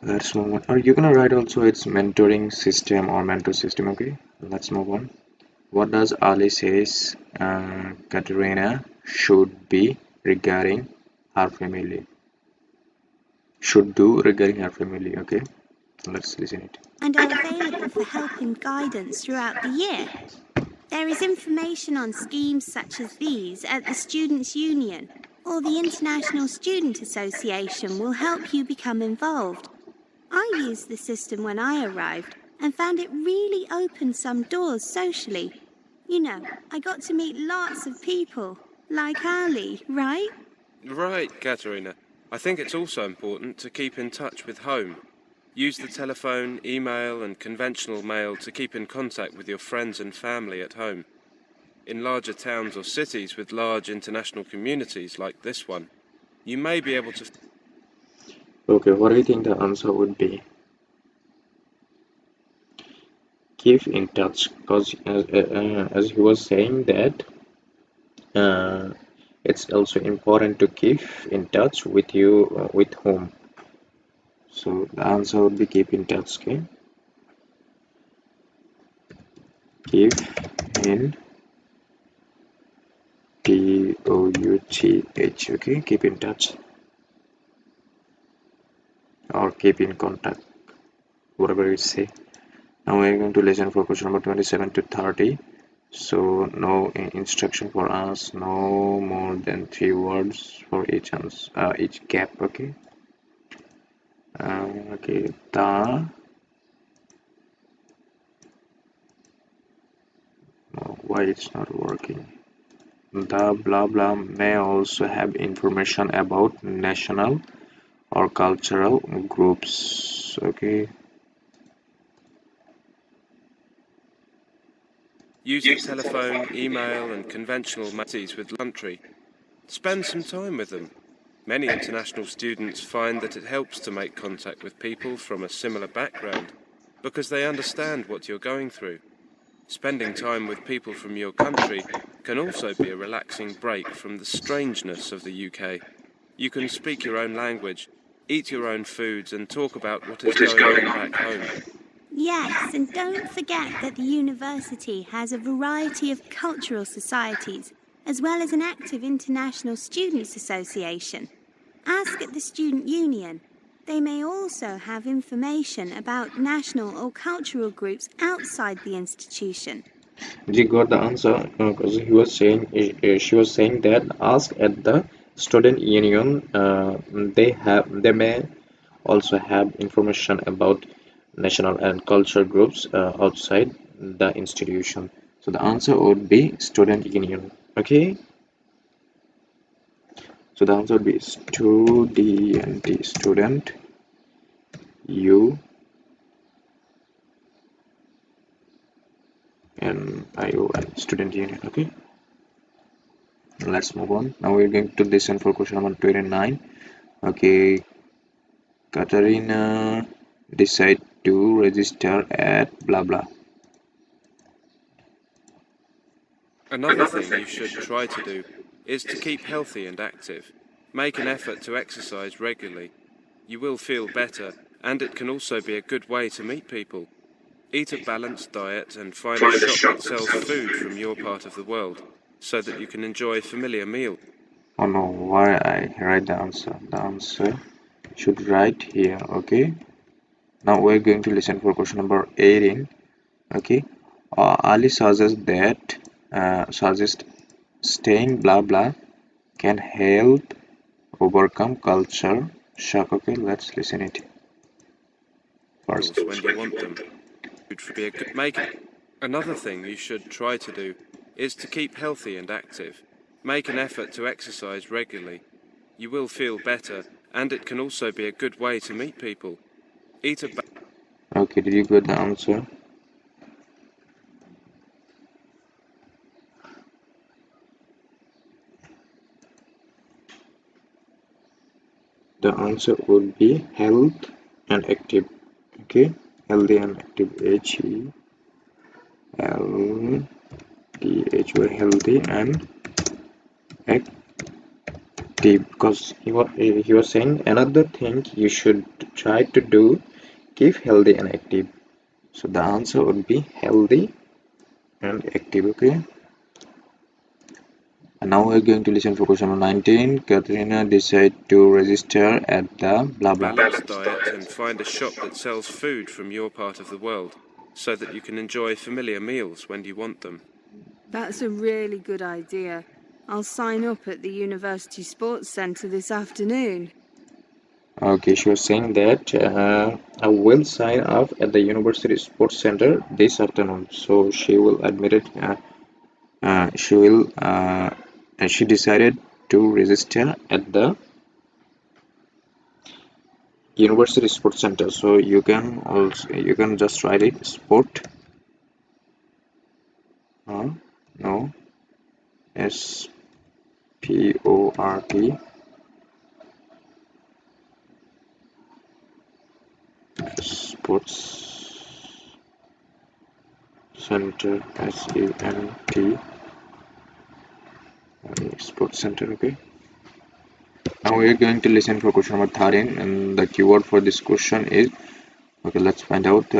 Let's move on. Or you can write also it's mentoring system or mentor system. Okay, let's move on. What does Ali says Katerina should be regarding her family? Should do regarding her family. Okay, let's listen it. and are available for help and guidance throughout the year. There is information on schemes such as these at the Students' Union, or the International Student Association will help you become involved. I used the system when I arrived and found it really opened some doors socially. You know, I got to meet lots of people, like Ali, right? Right, Katerina. I think it's also important to keep in touch with home. Use the telephone, email and conventional mail to keep in contact with your friends and family at home. In larger towns or cities with large international communities like this one, you may be able to... Okay, what do you think the answer would be? Keep in touch, because as he was saying that it's also important to keep in touch with you with whom. So the answer would be keep in touch. Okay, keep in touch. Okay, keep in touch or keep in contact, whatever you say. Now we're going to listen for question number 27 to 30. So no instruction for us, no more than 3 words for each gap. Okay. Okay. Why it's not working? The blah blah may also have information about national or cultural groups. Okay. Use the telephone, email and conventional methods with country. Spend some time with them. Many international students find that it helps to make contact with people from a similar background because they understand what you're going through. Spending time with people from your country can also be a relaxing break from the strangeness of the UK. You can speak your own language, eat your own foods and talk about what is going on back home. Yes, and don't forget that the university has a variety of cultural societies, as well as an active international students association. Ask at the Student Union. They may also have information about national or cultural groups outside the institution. She got the answer because he was saying she was saying that ask at the student union. They may also have information about national and cultural groups outside the institution. So the answer would be student union. Okay. So the answer would be student U and ION, student union. Okay, let's move on. Now we're going to listen for question number 29. Okay, Katarina decide to register at blah blah. Another thing you should try to do is to keep healthy and active. Make an effort to exercise regularly. You will feel better, and it can also be a good way to meet people. Eat a balanced diet and find a shop that sells food from your part of the world, so that you can enjoy familiar meals. Oh no, why I write the answer? The answer should write here. Okay. Now we're going to listen for question number 18. Okay. Ali suggests that suggest staying blah blah can help overcome culture shock. Okay, let's listen it first. When you want them. Another thing you should try to do is to keep healthy and active. Make an effort to exercise regularly. You will feel better, and it can also be a good way to meet people. Eat a Okay, did you get the answer? The answer would be health and active. Okay, healthy and active. H-E-L-T-H-Y, healthy and active. Because he was saying another thing you should try to do, keep healthy and active. So the answer would be healthy and active. Okay. And now we're going to listen for question number 19. Katrina decided to register at the blah blah. balanced diet and find a shop that sells food from your part of the world, so that you can enjoy familiar meals when you want them. That's a really good idea. I'll sign up at the University Sports Centre this afternoon. Okay, she was saying that I will sign up at the University Sports Center this afternoon. So she will admit it. She decided to register at the University Sports Center. So you can just write it sport. No, SPORT Sports Center, SENT Sports Center. Okay. Now we are going to listen for question number 13, and the keyword for this question is, okay, let's find out.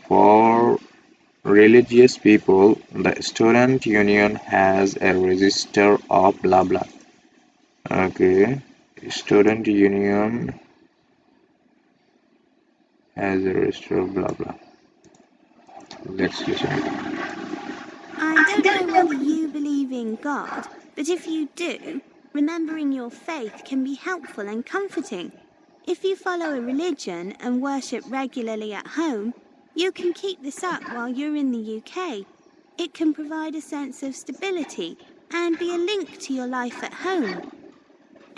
For religious people, the student union has a register of blah blah. Okay, student union has a register of blah blah. Let's listen. I don't know whether you believe in God, but if you do, remembering your faith can be helpful and comforting. If you follow a religion and worship regularly at home, you can keep this up while you're in the UK. It can provide a sense of stability and be a link to your life at home.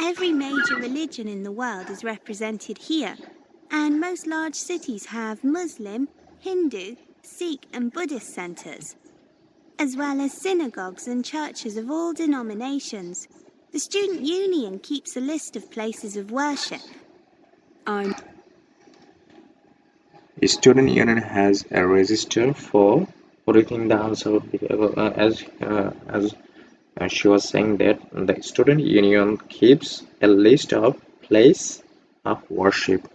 Every major religion in the world is represented here, and most large cities have Muslim, Hindu, Sikh and Buddhist centres, as well as synagogues and churches of all denominations. The Student Union keeps a list of places of worship. I'm Student union has a register for. What do you think the answer would be? As she was saying that the student union keeps a list of place of worship.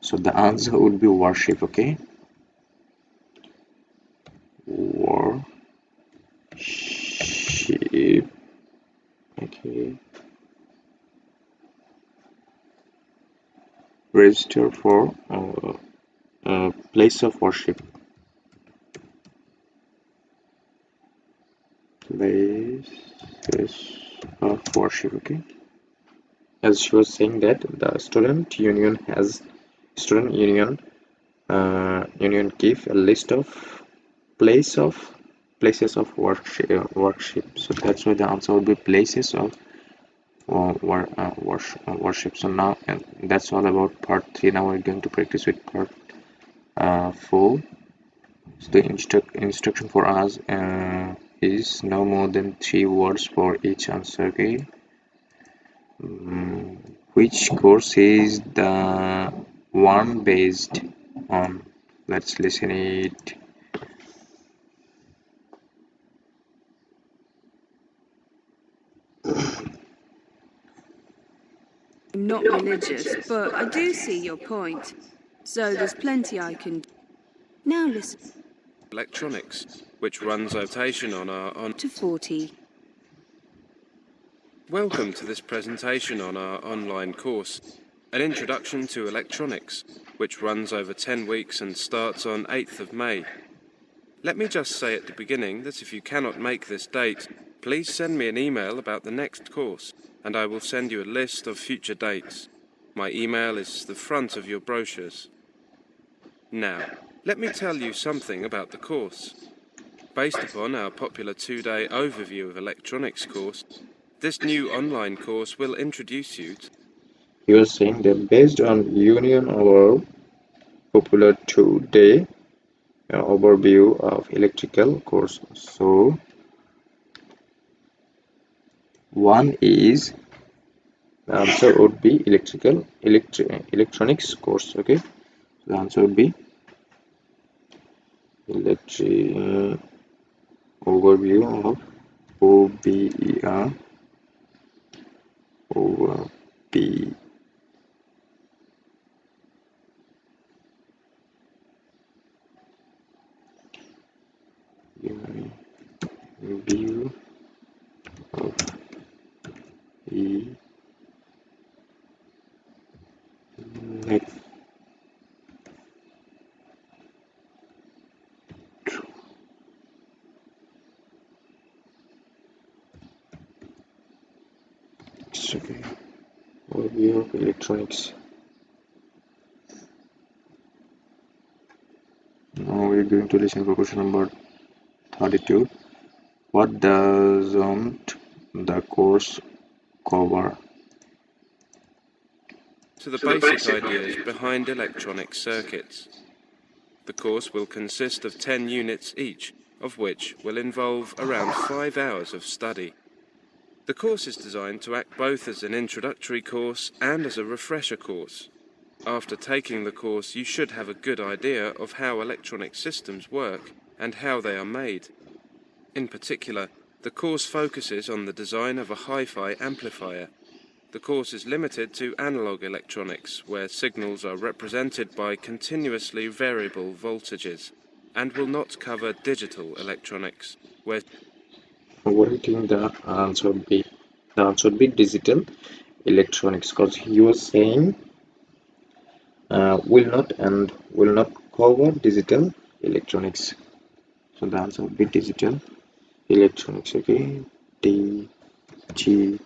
So the answer would be worship. Okay. Worship. Okay. Register for place of worship. Places of worship. Okay. As she was saying that the student union give a list of places of worship. So that's why the answer would be places of worship. So now, and that's all about part 3. Now we're going to practice with part 4. So the instruction for us is no more than 3 words for each answer. Okay. Which course is the one based on? Let's listen it. not religious, but I do see your point. So there's plenty I can do. Now listen Electronics, which runs rotation on to 40. Welcome to this presentation on our online course, An Introduction to Electronics, which runs over 10 weeks and starts on 8th of May. Let me just say at the beginning that if you cannot make this date, please send me an email about the next course, and I will send you a list of future dates. My email is the front of your brochures. Now, let me tell you something about the course. Based upon our popular 2-day overview of electronics course, this new online course will introduce you to... You are saying that based on union of our popular 2-day overview of electrical course. So one is the answer would be electronics course. Okay, so the answer would be overview of OBER over B. View of E next. Okay. Overview of electronics. Now we're going to listen for question number 32. What doesn't the course cover? to the basic ideas behind electronic circuits. The course will consist of 10 units each, of which will involve around 5 hours of study. The course is designed to act both as an introductory course and as a refresher course. After taking the course, you should have a good idea of how electronic systems work and how they are made. In particular, the course focuses on the design of a hi-fi amplifier. The course is limited to analog electronics, where signals are represented by continuously variable voltages, and will not cover digital electronics, where... What do you think the answer would be? The answer would be digital electronics, because he was saying will not cover digital electronics. So the answer would be digital electronics. Okay, digital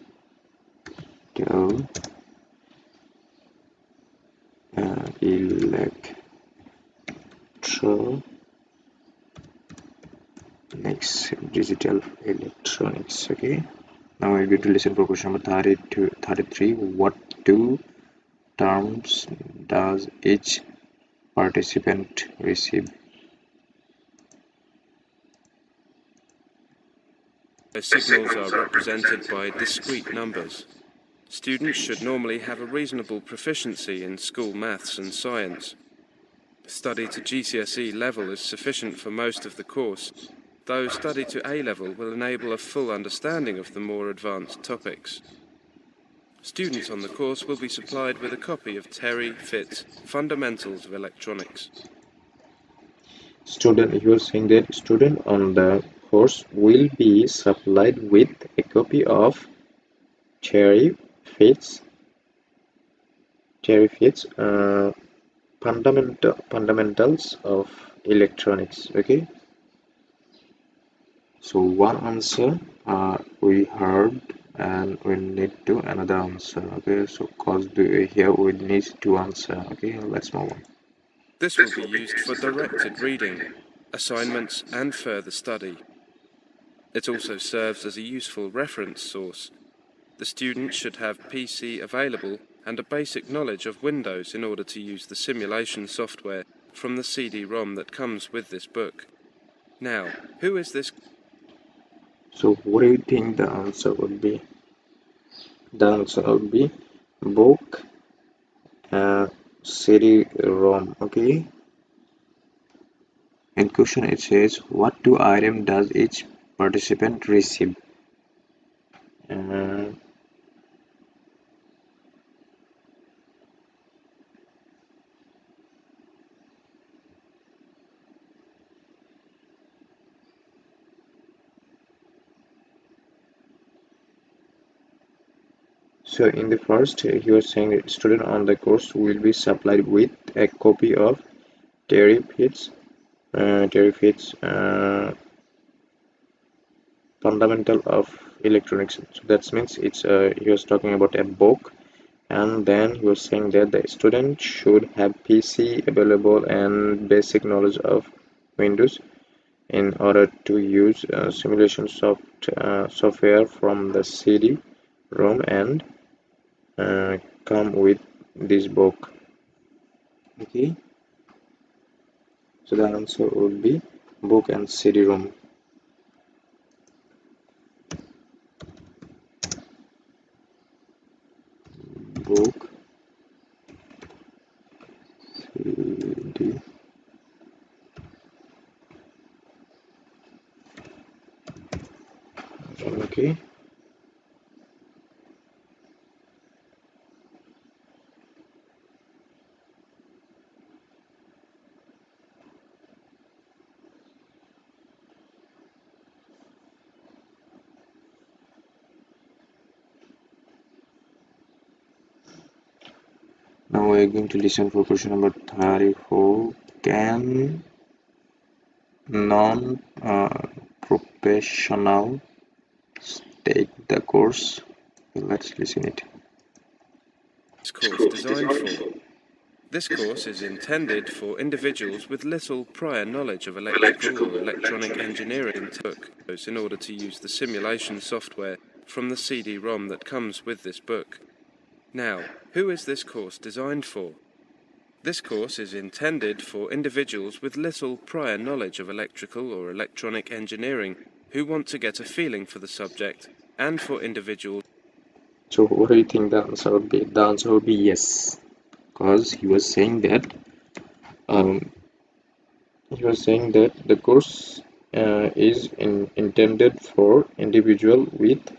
digital electronics. Okay, now we're going to listen for question number 33. What two terms does each participant receive? signals are represented by discrete numbers. Students should normally have a reasonable proficiency in school maths and science. Study to GCSE level is sufficient for most of the course, though study to A level will enable a full understanding of the more advanced topics. Students on the course will be supplied with a copy of Terry Fitt's Fundamentals of Electronics. Student, you are saying that student on the course will be supplied with a copy of Terry Fitt's fundamentals of electronics. Okay, so one answer we heard, and we need to another answer. Okay, so cause here we need to answer. Okay, let's move on. This will be used for directed reading, assignments and further study. It also serves as a useful reference source. The student should have PC available and a basic knowledge of Windows in order to use the simulation software from the CD-ROM that comes with this book. Now, who is this? So what do you think the answer would be? The answer would be book CD-ROM. Okay, in question it says, what two item does each participant receive? Uh, So in the first, he was saying that student on the course will be supplied with a copy of tariff hits, fundamental of electronics. So that means it's he was talking about a book, and then he was saying that the student should have PC available and basic knowledge of Windows in order to use simulation software from the CD-ROM and come with this book. Okay, so the answer would be book and CD-ROM. Book, CD. Okay. Now we are going to listen for question number 34. Can non-professional take the course? Let's listen it. This course designed for. This course is intended for individuals with little prior knowledge of electrical or electronic engineering in order to use the simulation software from the CD-ROM that comes with this book. Now, who is this course designed for? This course is intended for individuals with little prior knowledge of electrical or electronic engineering who want to get a feeling for the subject, and for individuals. So what do you think the answer would be? The answer would be yes, because he was saying that the course is intended for individual with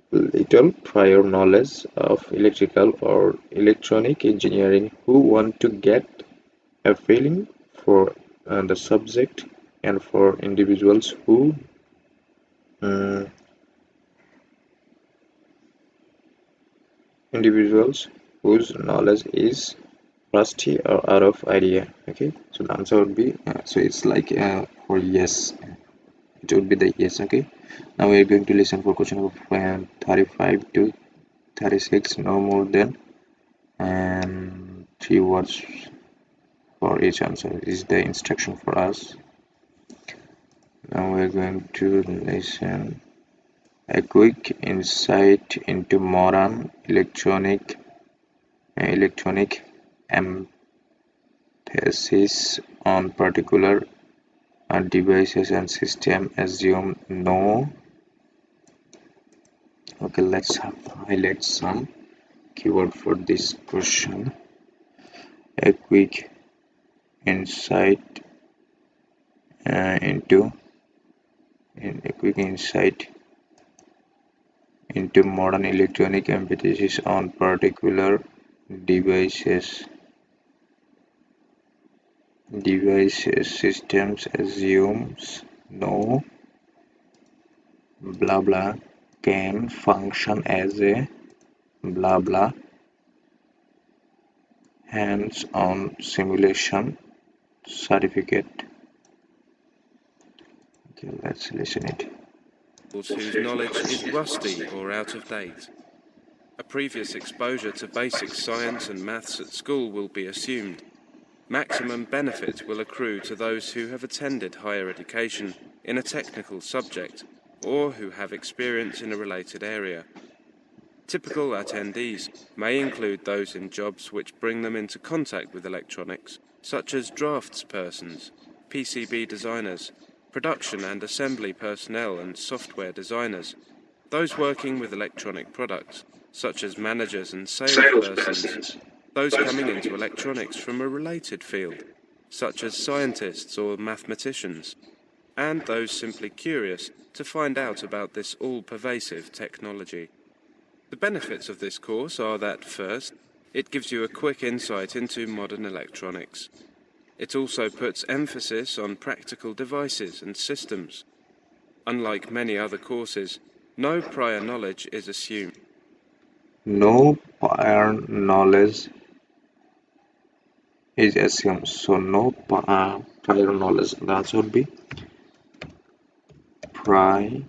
little prior knowledge of electrical or electronic engineering who want to get a feeling for the subject, and for individuals who whose knowledge is rusty or out of idea. Okay, so the answer would be so it's like for yes, it would be the yes. Okay, now we are going to listen for question number 35 to 36, no more than 3 words for each answer is the instruction for us. Now we are going to listen a quick insight into modern electronic emphasis on particular devices and system. Assume no. Okay, let's highlight some keyword for this question. A quick insight into modern electronic emphasis on particular devices systems. Assumes no blah blah can function as a blah blah hands-on simulation certificate. Okay, let's listen it. Whose knowledge is rusty or out of date. A previous exposure to basic science and maths at school will be assumed. Maximum benefit will accrue to those who have attended higher education in a technical subject or who have experience in a related area. Typical attendees may include those in jobs which bring them into contact with electronics, such as draftspersons, PCB designers, production and assembly personnel and software designers, those working with electronic products, such as managers and salespersons, those coming into electronics from a related field, such as scientists or mathematicians, and those simply curious to find out about this all-pervasive technology. The benefits of this course are that, first, it gives you a quick insight into modern electronics. It also puts emphasis on practical devices and systems. Unlike many other courses, no prior knowledge is assumed. no prior knowledge is assumed. So no prior knowledge. The answer would be prior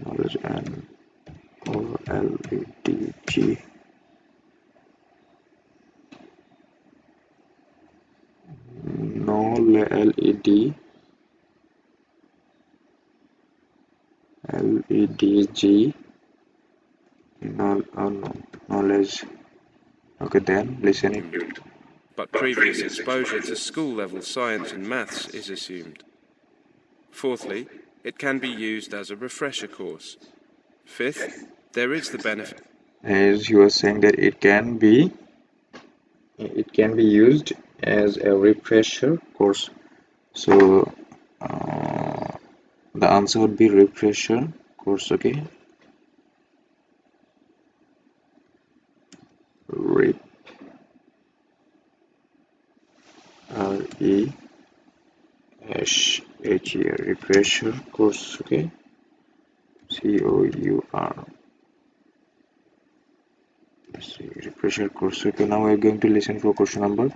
knowledge and OLEDG. No LED LEDG knowledge. Okay, then listening. But previous exposure to school-level science and maths is assumed. Fourthly, it can be used as a refresher course. Fifth, there is the benefit. As you were saying that it can be used as a refresher course. So the answer would be refresher course. Okay, refresher course. Okay, COUR. Refresher course. Okay, now we're going to listen for question number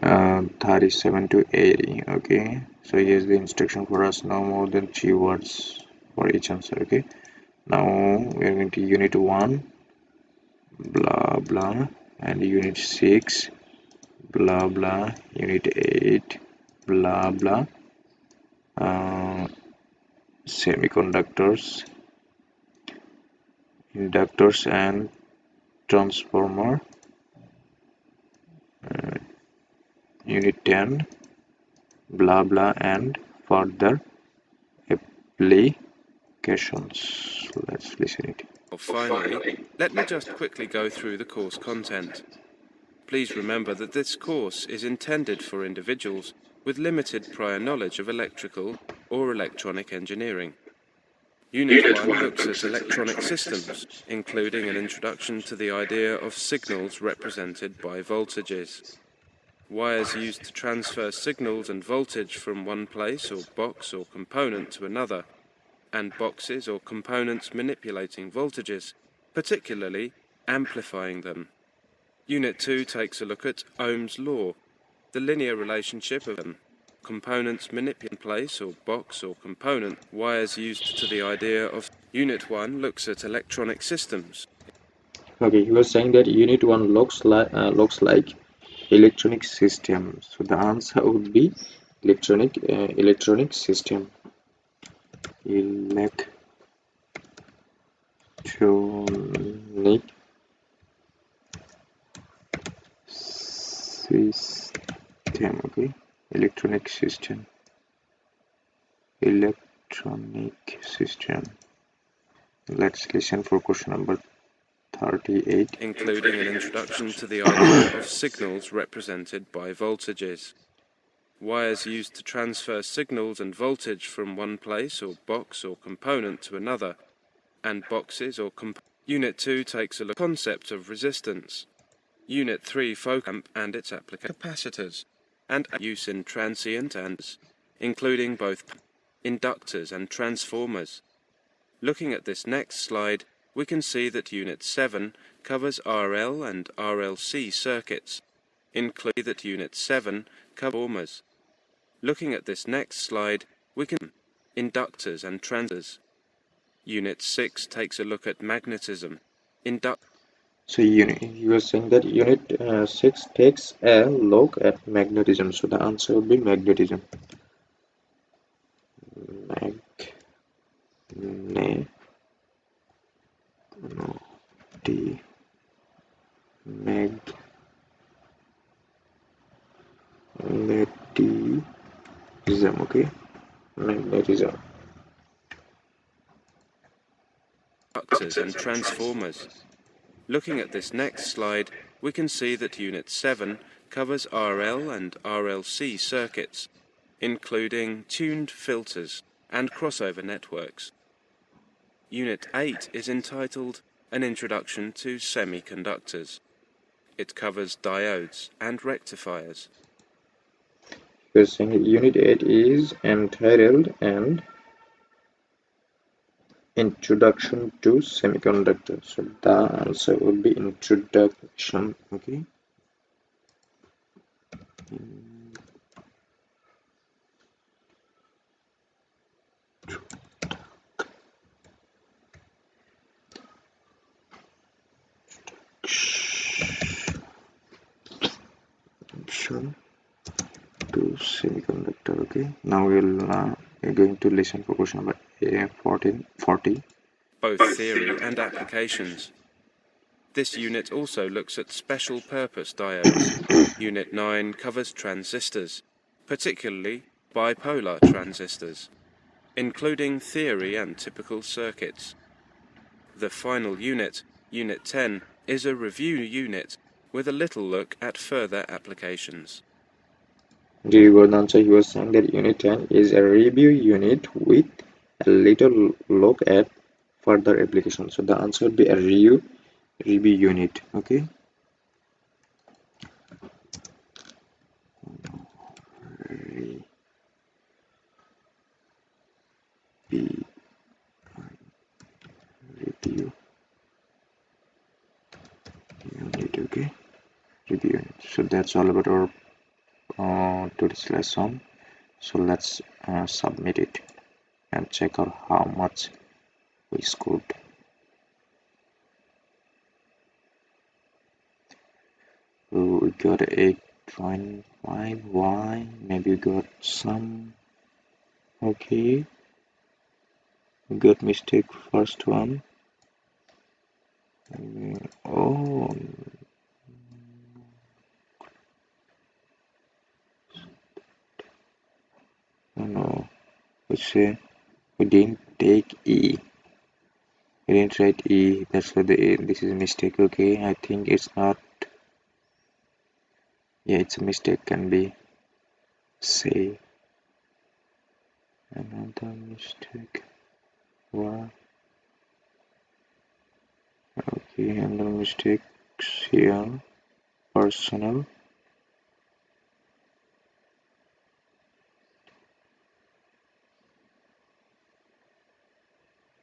Now, 37 to 80. Okay, so here's the instruction for us. No more than 3 words for each answer. Okay, now we're going to unit 1, blah blah, and unit 6, blah blah, unit 8, blah blah, semiconductors, inductors and transformer, unit 10, blah blah, and further applications. Let's listen it. finally, let me just quickly go through the course content. Please remember that this course is intended for individuals with limited prior knowledge of electrical or electronic engineering. Unit 1 looks at electronic systems, including an introduction to the idea of signals represented by voltages. Wires used to transfer signals and voltage from one place or box or component to another, and boxes or components manipulating voltages, particularly amplifying them. Unit 2 takes a look at Ohm's law, the linear relationship of components manipulating place or box or component, wires used to the idea of. Unit 1 looks at electronic systems. Okay, he was saying that unit 1 looks like electronic system. So the answer would be electronic system. Electronic system. Okay, electronic system. Let's listen for question number 38. Including an introduction to the idea of signals represented by voltages. Wires used to transfer signals and voltage from one place or box or component to another, and boxes or Unit 2 takes a look at the concept of resistance. Unit 3 focus and its application capacitors, and use in transient and including both inductors and transformers. Looking at this next slide, we can see that Unit 7 covers RL and RLC circuits, including that Unit 7 covers transformers. Looking at this next slide, we can inductors and transistors. Unit 6 takes a look at magnetism. So you were saying that unit 6 takes a look at magnetism. So the answer would be magnetism. Magnetism. Okay, magnetism. Inductors and transformers. Looking at this next slide, we can see that Unit 7 covers RL and RLC circuits, including tuned filters and crossover networks. Unit 8 is entitled An Introduction to Semiconductors. It covers diodes and rectifiers. Because unit 8 is entitled and introduction to semiconductor. So the answer would be introduction. Okay. Introduction to semiconductor. Okay. Now we're going to listen for question number 40. Both theory and applications. This unit also looks at special purpose diodes. Unit 9 covers transistors, particularly bipolar transistors, including theory and typical circuits. The final unit, Unit 10, is a review unit with a little look at further applications. Did you got the answer? He was saying that Unit 10 is a review unit with a little look at further applications. So the answer would be a review unit. Okay. Review unit. Okay. Review unit. So that's all about our today's lesson. So let's submit it and check out how much we scored. So we got 8.5. Why? Maybe we got some. Okay. We got mistake first one. Oh. No. Let's say we didn't take E. We didn't write E. That's why this is a mistake. Okay. I think it's not. Yeah, it's a mistake. Can be. Say. Another mistake. What? Okay, another mistakes here. Personal.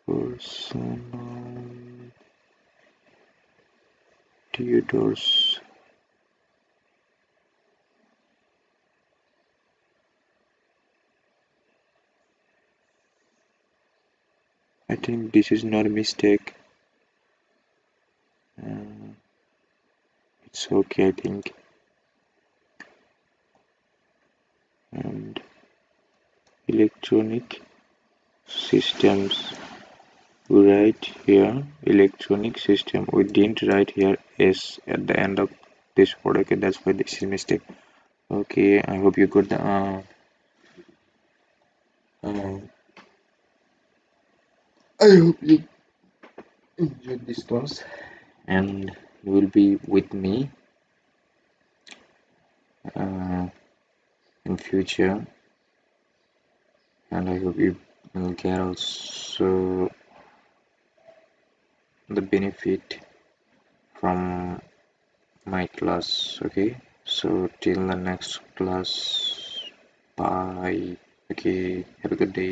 Personal tutors. I think this is not a mistake. It's okay, I think. And electronic systems. We write here electronic system. We didn't write here S at the end of this word. Okay, that's why this is a mistake. Okay, I hope you got the I hope you enjoyed this class and you will be with me in future, and I hope you will get also the benefit from my class. Okay, so till the next class, bye. Okay, have a good day.